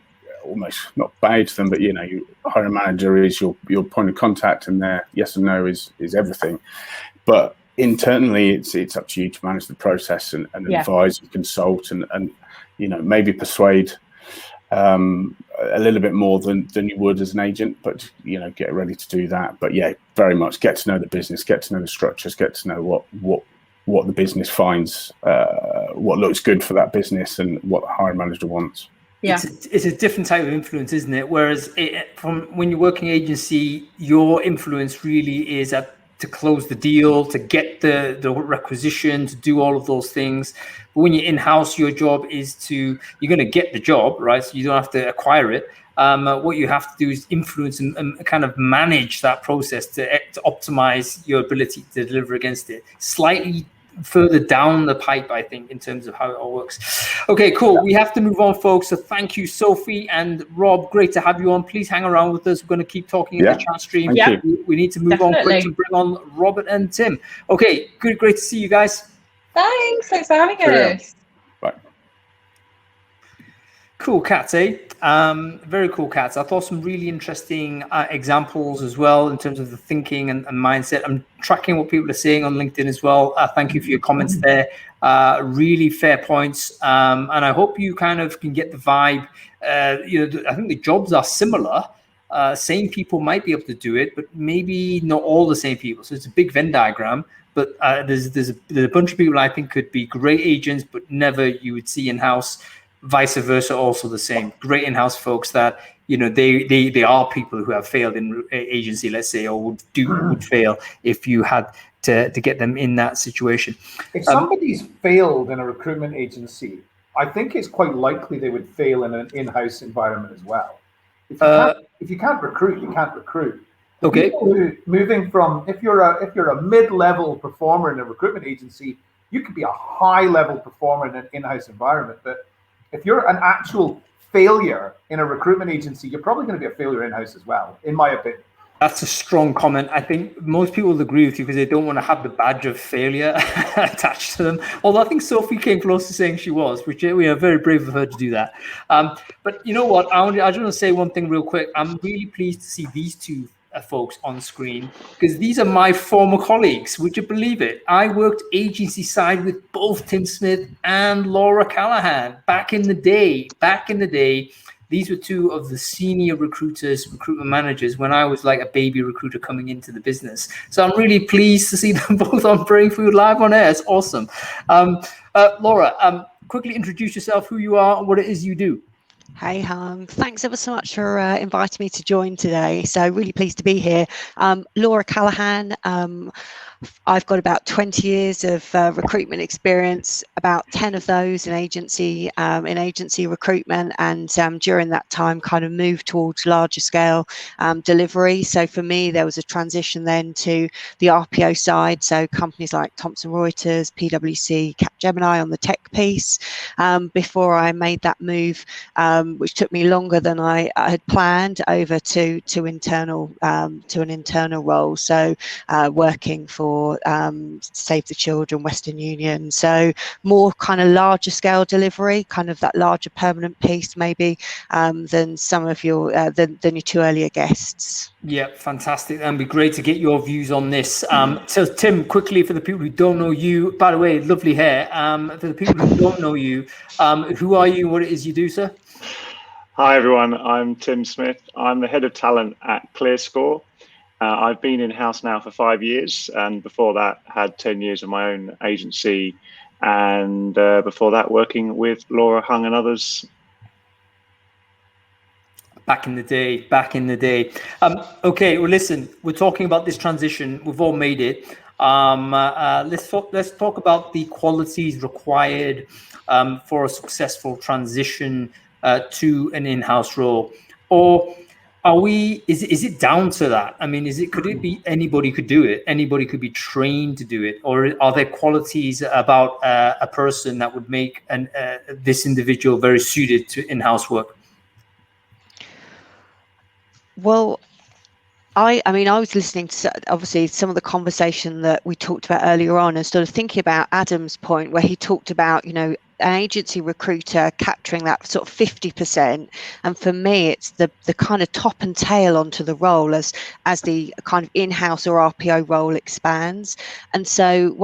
almost not bow to them, but your hiring manager is your point of contact, and their yes and no is everything. But internally, it's up to you to manage the process and advise and consult and maybe persuade a little bit more than you would as an agent, but get ready to do that. But very much get to know the business, get to know the structures, get to know what the business finds, what looks good for that business, and what the hiring manager wants. Yeah. It's a different type of influence, isn't it? Whereas from when you're working agency, your influence really is to close the deal, to get the requisition, to do all of those things. But when you're in-house, your job is you're going to get the job, right? So you don't have to acquire it. What you have to do is influence and kind of manage that process to optimize your ability to deliver against it. Slightly further down the pipe, I think, in terms of how it all works. Okay, cool. We have to move on, folks. So thank you, Sophie and Rob. Great to have you on. Please hang around with us. We're going to keep talking in the chat stream. We need to move on quick to bring on Robert and Tim. Okay, great to see you guys. Thanks for having us. Bye. Cool cats, eh? Very cool cats. I thought some really interesting examples as well in terms of the thinking and mindset. I'm tracking what people are saying on LinkedIn as well. Thank you for your comments there. Really fair points. And I hope you kind of can get the vibe. I think the jobs are similar. Same people might be able to do it, but maybe not all the same people. So it's a big Venn diagram. But there's a bunch of people I think could be great agents, but never you would see in-house. Vice versa, also the same. Great in-house folks that they are people who have failed in agency, let's say, or would fail if you had to get them in that situation. If somebody's failed in a recruitment agency, I think it's quite likely they would fail in an in-house environment as well. If you can't recruit, you can't recruit. Okay. Moving from if you're a mid-level performer in a recruitment agency, you could be a high-level performer in an in-house environment, but if you're an actual failure in a recruitment agency, you're probably going to be a failure in-house as well, in my opinion. That's a strong comment. I think most people will agree with you because they don't want to have the badge of failure attached to them. Although I think Sophie came close to saying she was, which we are very brave of her to do that. But you know what? I just want to say one thing real quick. I'm really pleased to see these two folks on screen because these are my former colleagues. Would you believe it? I worked agency side with both Tim Smith and Laura Callahan back in the day. These were two of the senior recruitment managers when I was like a baby recruiter coming into the business. So I'm really pleased to see them both on Brainfood live on air. It's awesome. Laura, quickly introduce yourself, who you are, and what it is you do. Hey, thanks ever so much for inviting me to join today. So really pleased to be here. Laura Callahan. I've got about 20 years of recruitment experience, about 10 of those in agency recruitment, and during that time kind of moved towards larger scale delivery. So for me, there was a transition then to the RPO side, so companies like Thomson Reuters, PwC, Capgemini on the tech piece, before I made that move, which took me longer than I had planned, over to an internal role. So working for Save the Children, Western Union. So more kind of larger scale delivery, kind of that larger permanent piece maybe, than some of your than your two earlier guests. Yeah, fantastic. That'd be great to get your views on this. So Tim, quickly, for the people who don't know you, by the way, lovely hair. For the people who don't know you, who are you? What it is you do, sir? Hi everyone, I'm Tim Smith. I'm the head of talent at ClearScore. I've been in-house now for 5 years, and before that had 10 years of my own agency, and before that working with Laura Hung and others. Back in the day. Okay, well, listen, we're talking about this transition. We've all made it. Let's talk about the qualities required for a successful transition to an in-house role. Or is it down to that? I mean, could it be anybody could do it? Anybody could be trained to do it? Or are there qualities about a person that would make this individual very suited to in-house work? Well, I mean, I was listening to obviously some of the conversation that we talked about earlier on, and sort of thinking about Adam's point where he talked about, an agency recruiter capturing that sort of 50%. And for me, it's the kind of top and tail onto the role as the kind of in-house or RPO role expands. And so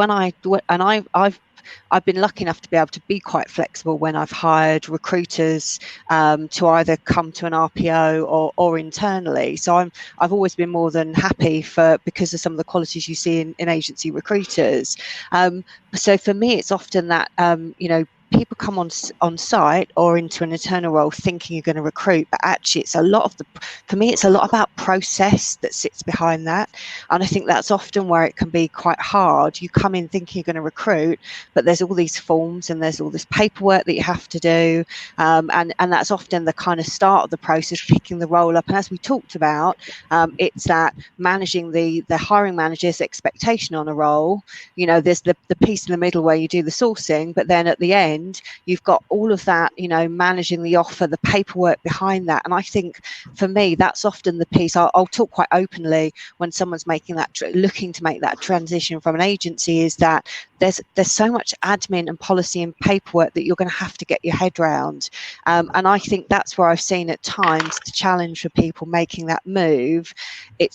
I've been lucky enough to be able to be quite flexible when I've hired recruiters to either come to an RPO or internally. So I've always been more than happy because of some of the qualities you see in agency recruiters. So for me, it's often that people come on site or into an internal role thinking you're going to recruit, but actually it's a lot about process that sits behind that. And I think that's often where it can be quite hard. You come in thinking you're going to recruit, but there's all these forms and there's all this paperwork that you have to do. And that's often the kind of start of the process, picking the role up. And as we talked about, it's that managing the hiring manager's expectation on a role. There's the piece in the middle where you do the sourcing, but then at the end, you've got all of that, managing the offer, the paperwork behind that. And I think for me, that's often the piece I'll talk quite openly when someone's looking to make that transition from an agency, is that there's so much admin and policy and paperwork that you're going to have to get your head around. And I think that's where I've seen at times the challenge for people making that move. You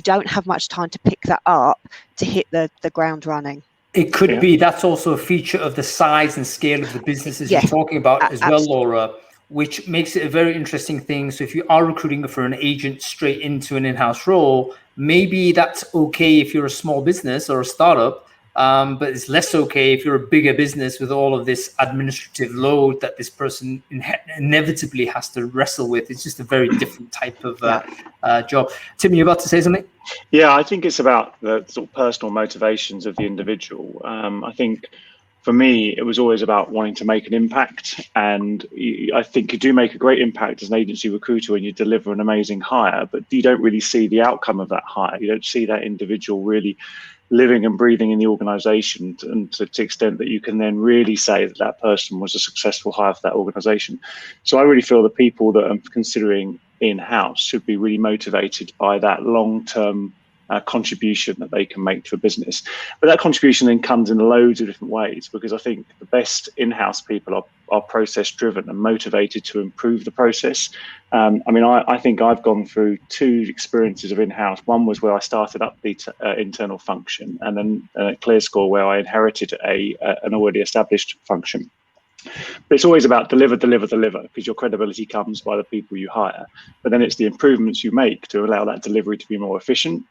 don't have much time to pick that up to hit the ground running. It could be that's also a feature of the size and scale of the businesses you're talking about as well, Laura, which makes it a very interesting thing. So if you are recruiting for an agent straight into an in-house role, maybe that's okay if you're a small business or a startup, but it's less okay if you're a bigger business with all of this administrative load that this person inevitably has to wrestle with. It's just a very different type of job. Tim, you about to say something? Yeah, I think it's about the sort of personal motivations of the individual. I think for me, it was always about wanting to make an impact. And I think you do make a great impact as an agency recruiter when you deliver an amazing hire, but you don't really see the outcome of that hire. You don't see that individual really living and breathing in the organization, and to the extent that you can then really say that that person was a successful hire for that organization. So I really feel the people that are considering in-house should be really motivated by that long-term contribution that they can make to a business. But that contribution then comes in loads of different ways, because I think the best in-house people are process-driven and motivated to improve the process. I think I've gone through 2 experiences of in-house. One was where I started up the internal function, and then at ClearScore where I inherited an already established function. But it's always about deliver, because your credibility comes by the people you hire. But then it's the improvements you make to allow that delivery to be more efficient.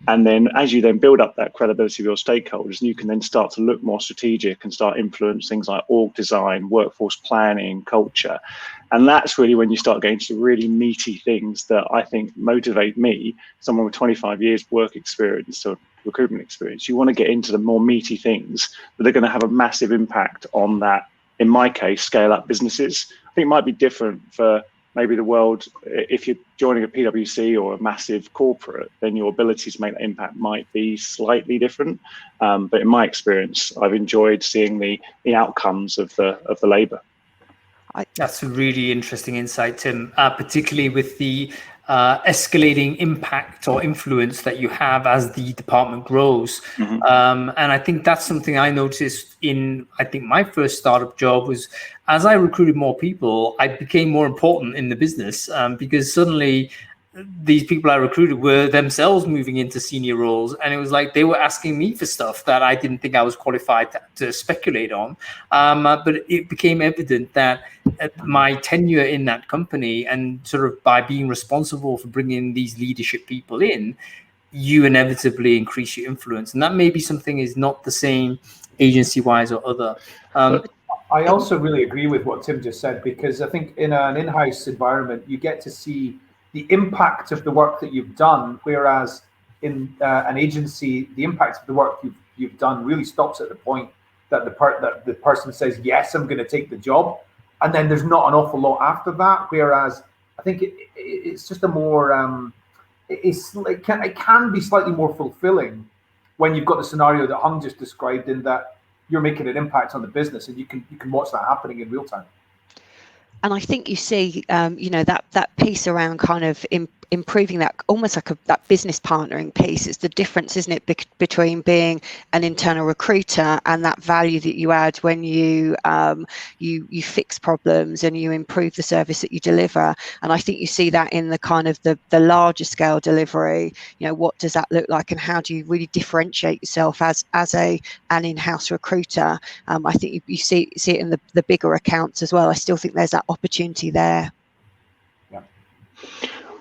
And then as you then build up that credibility of your stakeholders, you can then start to look more strategic and start influence things like org design, workforce planning, culture. And that's really when you start getting to really meaty things that I think motivate me, someone with 25 years work experience or recruitment experience. You want to get into the more meaty things that are going to have a massive impact on that, in my case, scale up businesses. I think it might be different for maybe the world. If you're joining a PwC or a massive corporate, then your ability to make that impact might be slightly different. But in my experience, I've enjoyed seeing the outcomes of the labour. That's a really interesting insight, Tim, particularly with the escalating impact or influence that you have as the department grows. And I think that's something I noticed in, I think my first startup job was, as I recruited more people, I became more important in the business because suddenly these people I recruited were themselves moving into senior roles. And it was like they were asking me for stuff that I didn't think I was qualified to speculate on. But it became evident that my tenure in that company and sort of by being responsible for bringing these leadership people in, you inevitably increase your influence. And that may be something is not the same agency-wise or other. I also really agree with what Tim just said, because I think in an in-house environment, you get to see the impact of the work that you've done, whereas in an agency, the impact of the work you've done really stops at the point that the person says, yes, I'm going to take the job. And then there's not an awful lot after that. Whereas I think it's just a more, it can be slightly more fulfilling when you've got the scenario that Hung just described, in that you're making an impact on the business and you can watch that happening in real time. And I think you see, that piece around kind of improving that, almost like that business partnering piece. It's the difference, isn't it, between being an internal recruiter and that value that you add when you fix problems and you improve the service that you deliver. And I think you see that in the kind of the larger scale delivery. What does that look like, and how do you really differentiate yourself as an in-house recruiter? I think you see it in the bigger accounts as well. I still think there's that opportunity there. Yeah.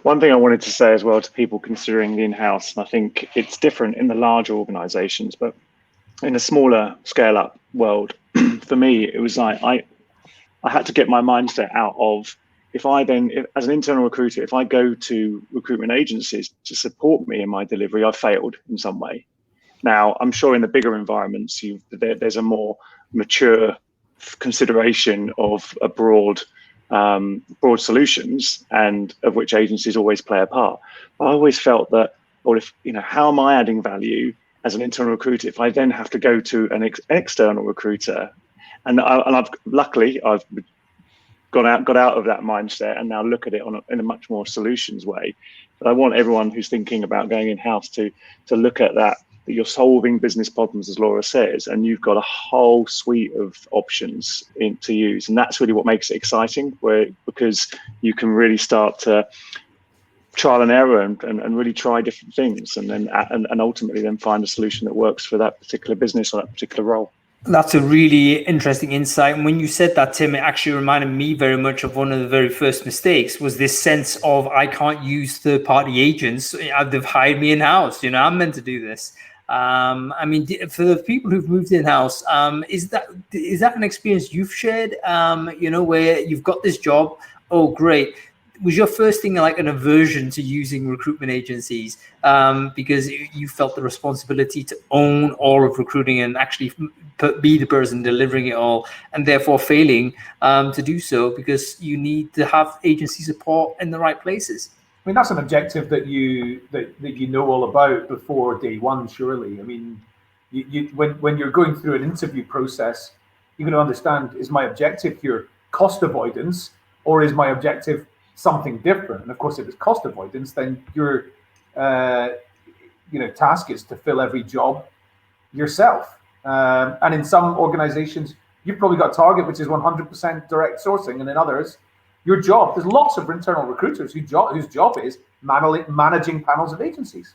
One thing I wanted to say as well to people considering the in-house, and I think it's different in the larger organizations, but in a smaller scale up world, for me, it was like I had to get my mindset out of, if as an internal recruiter, if I go to recruitment agencies to support me in my delivery, I've failed in some way. Now, I'm sure in the bigger environments, there's a more mature consideration of a broad solutions, and of which agencies always play a part. But I always felt that, well, if how am I adding value as an internal recruiter if I then have to go to an external recruiter? And I've luckily got out of that mindset and now look at it in a much more solutions way. But I want everyone who's thinking about going in-house to look at that you're solving business problems, as Laura says, and you've got a whole suite of options to use. And that's really what makes it exciting, because you can really start to trial and error and really try different things, and then and ultimately then find a solution that works for that particular business or that particular role. That's a really interesting insight. And when you said that, Tim, it actually reminded me very much of one of the very first mistakes, was this sense of, I can't use third-party agents. They've hired me in-house. I'm meant to do this. I mean, for the people who've moved in-house, is that an experience you've shared, where you've got this job? Oh, great. Was your first thing like an aversion to using recruitment agencies because you felt the responsibility to own all of recruiting and actually be the person delivering it all, and therefore failing to do so because you need to have agency support in the right places? I mean, that's an objective that you know all about before day one, surely. I mean, when you're going through an interview process, you're going to understand, is my objective here cost avoidance, or is my objective something different? And of course, if it's cost avoidance, then your task is to fill every job yourself. And in some organizations, you've probably got a target which is 100% direct sourcing, and in others, there's lots of internal recruiters whose job is managing panels of agencies.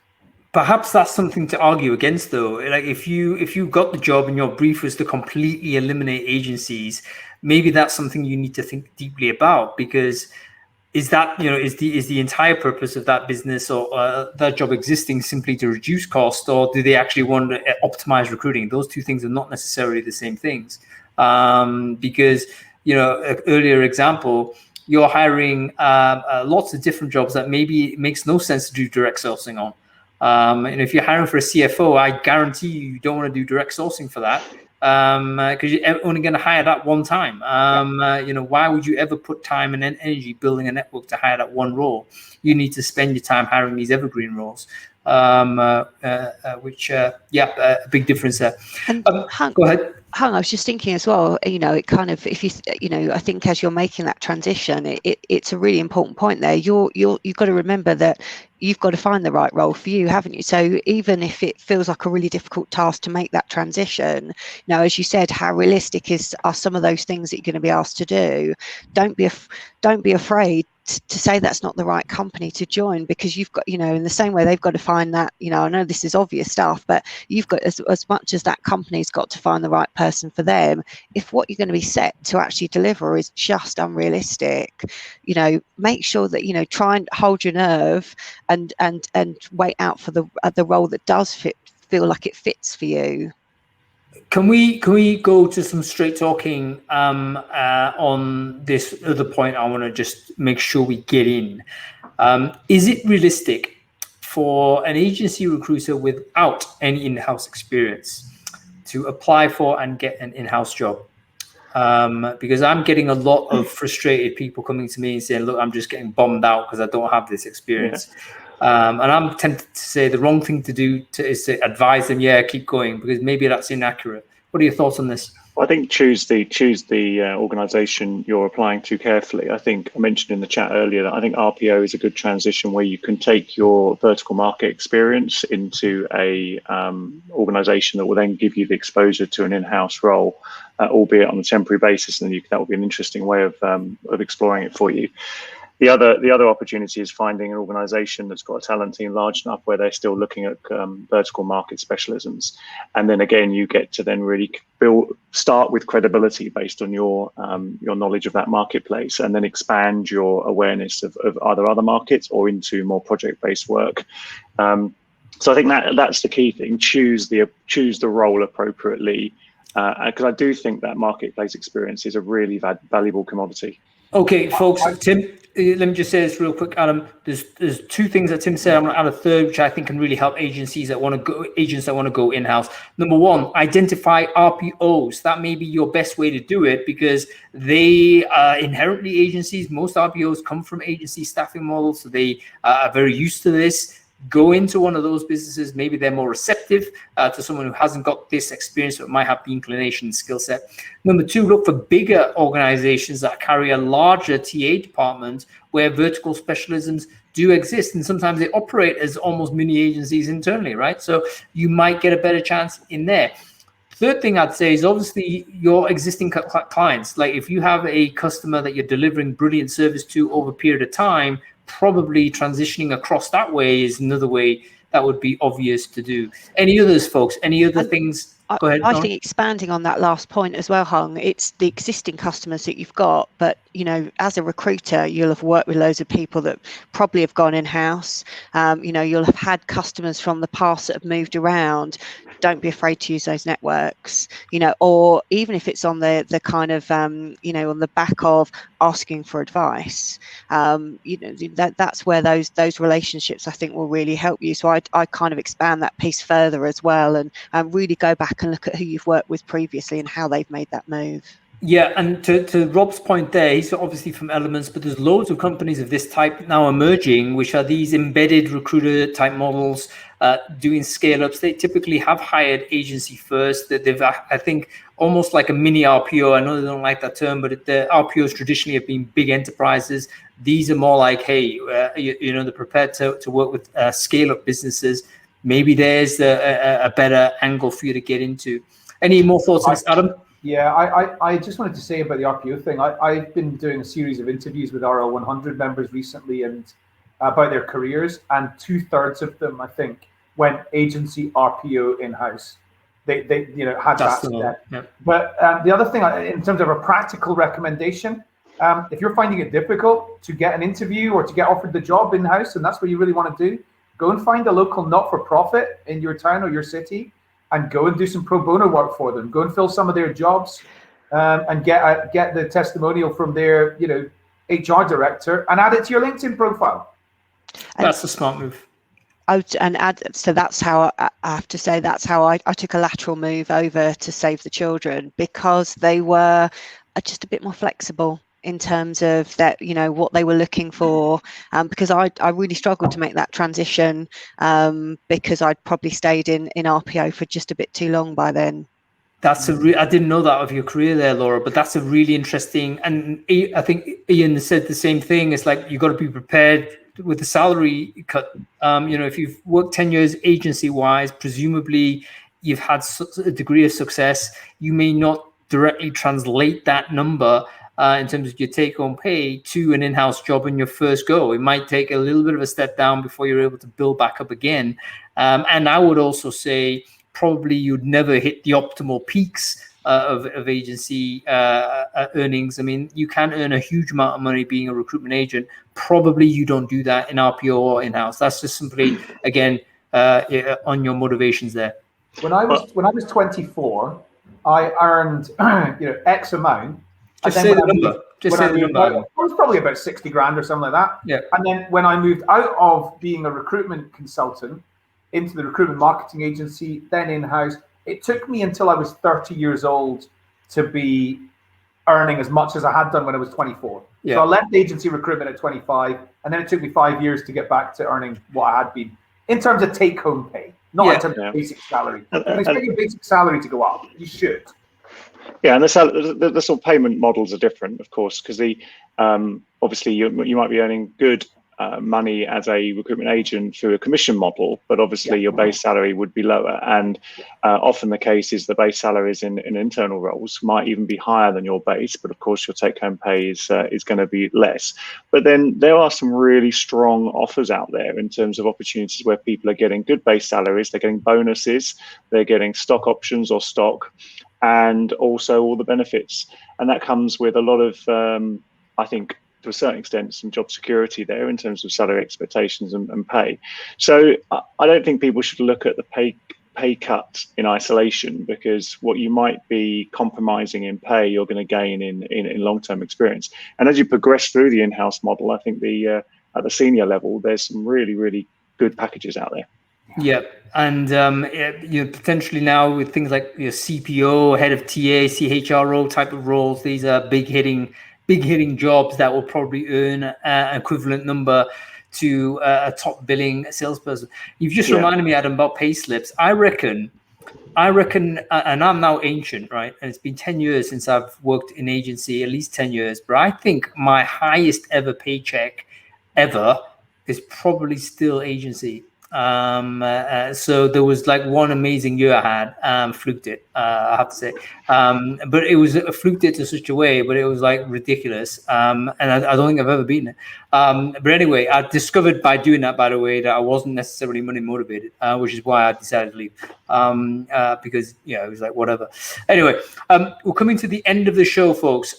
Perhaps that's something to argue against, though. Like if you got the job and your brief was to completely eliminate agencies, maybe that's something you need to think deeply about, because is that, is the entire purpose of that business or that job existing simply to reduce cost, or do they actually want to optimize recruiting? Those two things are not necessarily the same things. Because, an earlier example, you're hiring lots of different jobs that maybe it makes no sense to do direct sourcing on. And if you're hiring for a CFO, I guarantee you don't want to do direct sourcing for that. Because you're only going to hire that one time. Why would you ever put time and energy building a network to hire that one role? You need to spend your time hiring these evergreen roles, which, a big difference there. And go ahead. Hung, I was just thinking as well, it kind of, if I think as you're making that transition, it's a really important point there. You've got to remember that you've got to find the right role for you, haven't you? So even if it feels like a really difficult task to make that transition, as you said, how realistic are some of those things that you're going to be asked to do? Don't be afraid to say that's not the right company to join, because you've got, in the same way they've got to find that, I know this is obvious stuff, but you've got as much as that company's got to find the right person for them. If what you're going to be set to actually deliver is just unrealistic, make sure that, try and hold your nerve and wait out for the role that does feel like it fits for you. Can we go to some straight talking on this other point? I want to just make sure we get in. Is it realistic for an agency recruiter without any in-house experience to apply for and get an in-house job? Because I'm getting a lot of frustrated people coming to me and saying, look, I'm just getting bombed out because I don't have this experience. Yeah. And I'm tempted to say the wrong thing to do is to advise them, keep going, because maybe that's inaccurate. What are your thoughts on this? Well, I think choose the organisation you're applying to carefully. I think I mentioned in the chat earlier that I think RPO is a good transition where you can take your vertical market experience into a organisation that will then give you the exposure to an in-house role, albeit on a temporary basis, and that will be an interesting way of exploring it for you. The other opportunity is finding an organisation that's got a talent team large enough where they're still looking at vertical market specialisms, and then again you get to then really start with credibility based on your knowledge of that marketplace, and then expand your awareness of either other markets or into more project-based work. So I think that's the key thing. Choose the role appropriately, because I do think that marketplace experience is a really valuable commodity. Okay, folks, Tim, let me just say this real quick, Adam. There's two things that Tim said. I'm going to add a third, which I think can really help agents that want to go in-house. Number one, identify RPOs. That may be your best way to do it, because they are inherently agencies. Most RPOs come from agency staffing models, so they are very used to this. Go into one of those businesses. Maybe they're more receptive to someone who hasn't got this experience but might have the inclination and skill set. Number two, look for bigger organizations that carry a larger TA department where vertical specialisms do exist. And sometimes they operate as almost mini agencies internally, right? So you might get a better chance in there. Third thing I'd say is obviously your existing clients. Like if you have a customer that you're delivering brilliant service to over a period of time, probably transitioning across that way is another way that would be obvious to do. Any others, folks? Any other things? Go ahead. I think expanding on that last point as well, Hung, it's the existing customers that you've got, but as a recruiter, you'll have worked with loads of people that probably have gone in-house. You'll have had customers from the past that have moved around. Don't be afraid to use those networks, or even if it's on the kind of, on the back of asking for advice, that's where those relationships I think will really help you. So I kind of expand that piece further as well, and really go back and look at who you've worked with previously and how they've made that move. Yeah, and to Rob's point there, he's obviously from Elements, but there's loads of companies of this type now emerging, which are these embedded recruiter type models doing scale-ups. They typically have hired agency first. That they've, I think, almost like a mini RPO. I know they don't like that term, but the RPOs traditionally have been big enterprises. These are more like, hey, they're prepared to work with scale-up businesses. Maybe there's a better angle for you to get into. Any more thoughts on this, Adam? Yeah, I just wanted to say about the RPO thing. I've been doing a series of interviews with RL100 members recently and about their careers, and 2/3 of them, I think, went agency RPO in-house. They had that step. Yeah. But the other thing, in terms of a practical recommendation, If you're finding it difficult to get an interview or to get offered the job in-house, and that's what you really want to do, go and find a local not-for-profit in your town or your city and go and do some pro bono work for them. Go and fill some of their jobs and get the testimonial from their HR director and add it to your LinkedIn profile. That's a smart move. So that's how I have to say, that's how I took a lateral move over to Save the Children, because they were just a bit more flexible in terms of that, what they were looking for, because I really struggled to make that transition because I'd probably stayed in RPO for just a bit too long by then. I didn't know that of your career there, Laura, but that's a really interesting, and I think Ian said the same thing. It's like, you got to be prepared with the salary cut. If you've worked 10 years agency wise, presumably you've had a degree of success. You may not directly translate that number in terms of your take-home pay to an in-house job in your first go. It might take a little bit of a step down before you're able to build back up again. And I would also say probably you'd never hit the optimal peaks of agency earnings. I mean, you can earn a huge amount of money being a recruitment agent. Probably you don't do that in RPO or in-house. That's just simply, again, on your motivations there. When I was 24, I earned X amount. Just say the number. It was probably about 60 grand or something like that. Yeah. And then when I moved out of being a recruitment consultant into the recruitment marketing agency, then in-house, it took me until I was 30 years old to be earning as much as I had done when I was 24. Yeah. So I left agency recruitment at 25, and then it took me 5 years to get back to earning what I had been in terms of take-home pay, not in terms of basic salary. And expect your basic salary to go up. You should. Yeah, and the sort of payment models are different, of course, because obviously you might be earning good money as a recruitment agent through a commission model, but obviously your base salary would be lower. And often the case is the base salaries in internal roles might even be higher than your base, but of course your take-home pay is going to be less. But then there are some really strong offers out there in terms of opportunities where people are getting good base salaries, they're getting bonuses, they're getting stock options or stock, and also all the benefits. And that comes with a lot of, I think, to a certain extent, some job security there in terms of salary expectations and pay. So I don't think people should look at the pay cut in isolation, because what you might be compromising in pay, you're going to gain in long-term experience. And as you progress through the in-house model, I think at the senior level, there's some really, really good packages out there. Yeah, and potentially now with things like CPO, head of TA, CHRO type of roles, these are big hitting jobs that will probably earn an equivalent number to a top billing salesperson. You've just reminded me, Adam, about pay slips. I reckon, and I'm now ancient, right? And it's been 10 years since I've worked in agency, at least 10 years. But I think my highest ever paycheck ever is probably still agency. So there was like one amazing year I had, fluked it, I have to say. But it was fluked it to such a way, but it was like ridiculous. And I don't think I've ever beaten it. But anyway, I discovered by doing that, by the way, that I wasn't necessarily money motivated, which is why I decided to leave. Because, it was like, whatever. Anyway, we're coming to the end of the show, folks.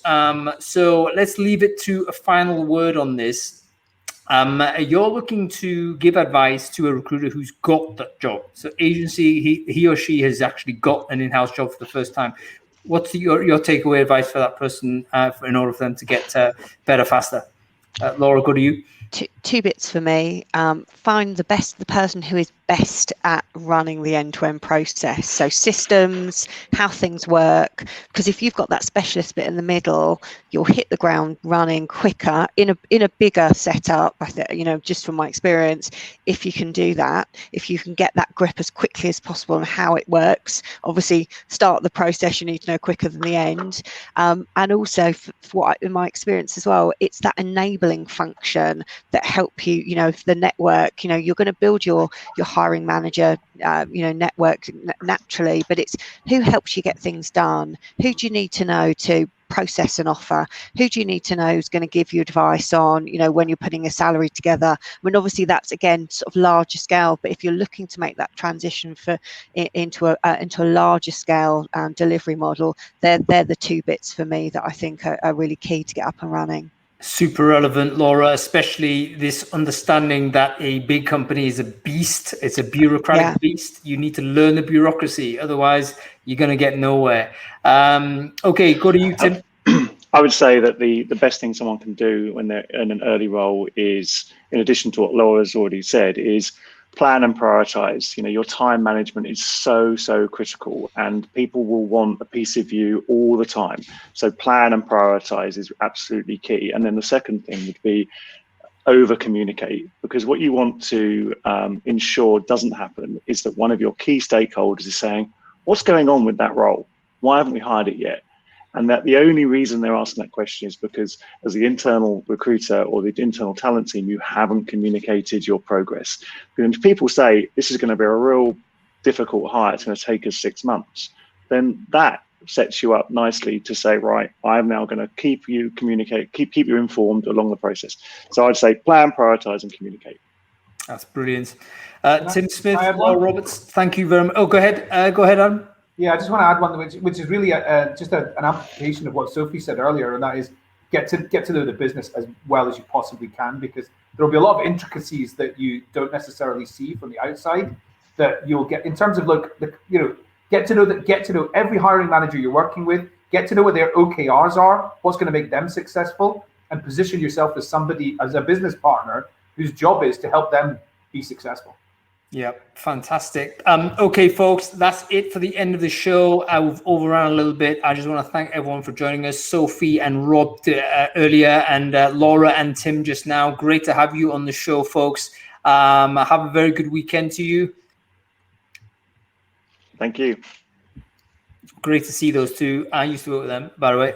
So let's leave it to a final word on this. You're looking to give advice to a recruiter who's got that job. So agency, he or she has actually got an in-house job for the first time. What's your takeaway advice for that person in order for them to get better faster? Laura, go to you. Two bits for me. Find the person who is best at running the end-to-end process. So systems, how things work, because if you've got that specialist bit in the middle, you'll hit the ground running quicker in a bigger setup. I think, just from my experience, if you can do that, if you can get that grip as quickly as possible on how it works, obviously start the process, you need to know quicker than the end. And also, in my experience as well, it's that enabling function that help you, the network, you're going to build your hiring manager, network naturally, but it's who helps you get things done, who do you need to know to process an offer? Who do you need to know is going to give you advice on, you know, when you're putting a salary together? I mean, obviously that's again sort of larger scale, but if you're looking to make that transition into a larger scale delivery model, they're the two bits for me that I think are really key to get up and running. Super relevant, Laura, especially this understanding that a big company is a beast. It's a bureaucratic beast. You need to learn the bureaucracy. Otherwise, you're going to get nowhere. Okay, go to you, Tim. I would say that the best thing someone can do when they're in an early role is, in addition to what Laura's already said, is plan and prioritize. You know, your time management is so critical, and people will want a piece of you all the time. So plan and prioritize is absolutely key. And then the second thing would be over communicate, because what you want to ensure doesn't happen is that one of your key stakeholders is saying, what's going on with that role? Why haven't we hired it yet? And that the only reason they're asking that question is because as the internal recruiter or the internal talent team, you haven't communicated your progress. And if people say, this is going to be a real difficult hire, it's going to take us 6 months, then that sets you up nicely to say, right, I'm now going to keep you informed along the process. So I'd say plan, prioritize, and communicate. That's brilliant. Tim Smith, Laura Roberts, thank you very much. Oh, go ahead, Adam. Yeah, I just want to add one which is really just an amplification of what Sophie said earlier, and that is get to know the business as well as you possibly can, because there will be a lot of intricacies that you don't necessarily see from the outside that you'll get in terms of get to know every hiring manager you're working with, get to know what their OKRs are, what's going to make them successful, and position yourself as somebody, as a business partner whose job is to help them be successful. Yeah, fantastic. Okay, folks, that's it for the end of the show. I've overrun a little bit. I just want to thank everyone for joining us. Sophie and Rob earlier, and Laura and Tim just now. Great to have you on the show, folks. Have a very good weekend to you. Thank you. Great to see those two. I used to work with them, by the way.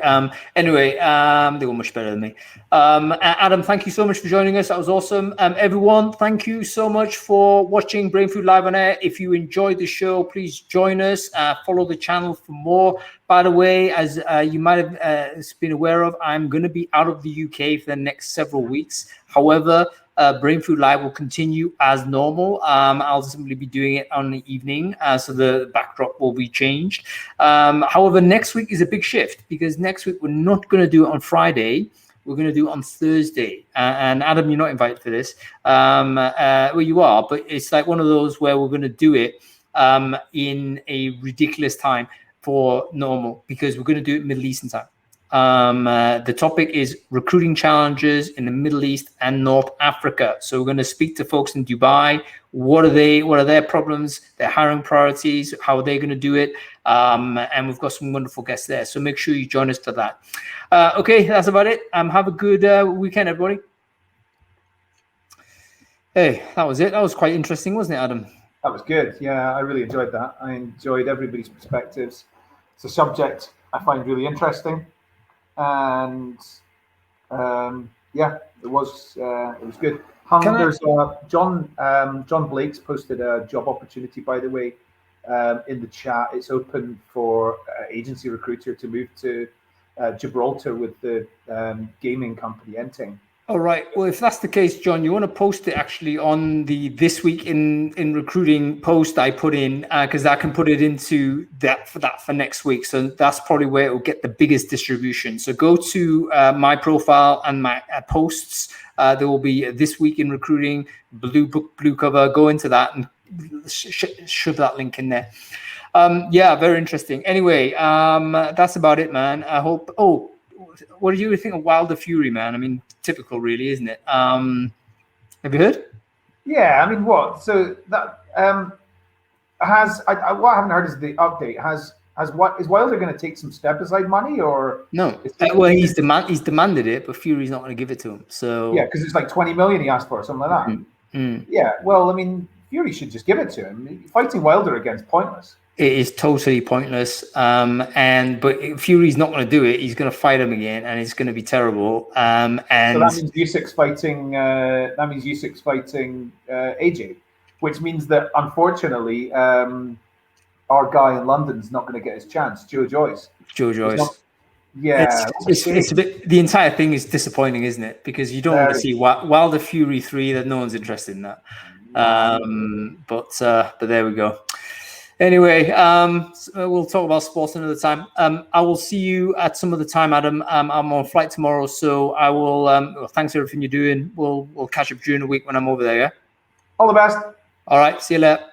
Anyway, they were much better than me. Adam, thank you so much for joining us. That was awesome. Everyone, thank you so much for watching Brainfood Live on Air. If you enjoyed the show, please join us. Follow the channel for more. By the way, as you might have been aware of, I'm going to be out of the UK for the next several weeks. However, Brainfood Live will continue as normal. I'll simply be doing it on the evening, so the backdrop will be changed. However, next week is a big shift, because next week we're not going to do it on Friday. We're going to do it on Thursday. And Adam, you're not invited for this. Well, you are, but it's like one of those where we're going to do it in a ridiculous time for normal, because we're going to do it Middle Eastern time. The topic is recruiting challenges in the Middle East and North Africa. So we're going to speak to folks in Dubai. What are their problems, their hiring priorities, how are they going to do it? And we've got some wonderful guests there. So make sure you join us for that. Okay, that's about it. Have a good weekend, everybody. Hey, that was it. That was quite interesting, wasn't it, Adam? That was good. Yeah, I really enjoyed that. I enjoyed everybody's perspectives. It's a subject I find really interesting. And it was good. There's John Blake's posted a job opportunity, by the way, in the chat. It's open for agency recruiter to move to Gibraltar with the gaming company Enting. All right. Well, if that's the case, John, you want to post it actually on the This Week in Recruiting post I put in, because I can put it into that for next week. So that's probably where it will get the biggest distribution. So go to my profile and my posts. There will be This Week in Recruiting, blue book, blue cover. Go into that and shove that link in there. Yeah, very interesting. Anyway, that's about it, man. I hope. Oh, what do you think of Wilder Fury, man? I mean, typical, really, isn't it? Have you heard? Yeah, I mean, what? So that what I haven't heard is the update. Is Wilder going to take some step aside money, or no? Well, he's demanded it, but Fury's not going to give it to him. So yeah, because it's like 20 million he asked for, or something like that. Mm-hmm. Yeah, well, I mean, Fury should just give it to him. Fighting Wilder again's pointless. It is totally pointless. But Fury's not going to do it. He's going to fight him again, and it's going to be terrible. And so that means Usyk's fighting. AJ, which means that unfortunately, our guy in London's not going to get his chance. Joe Joyce. Yeah, it's a bit. The entire thing is disappointing, isn't it? Because you don't want to see Wilder Fury 3. That no one's interested in that. But there we go. Anyway, we'll talk about sports another time. I will see you at some other time, Adam. I'm on flight tomorrow, so I will. Thanks for everything you're doing. We'll catch up during the week when I'm over there. Yeah. All the best. All right. See you later.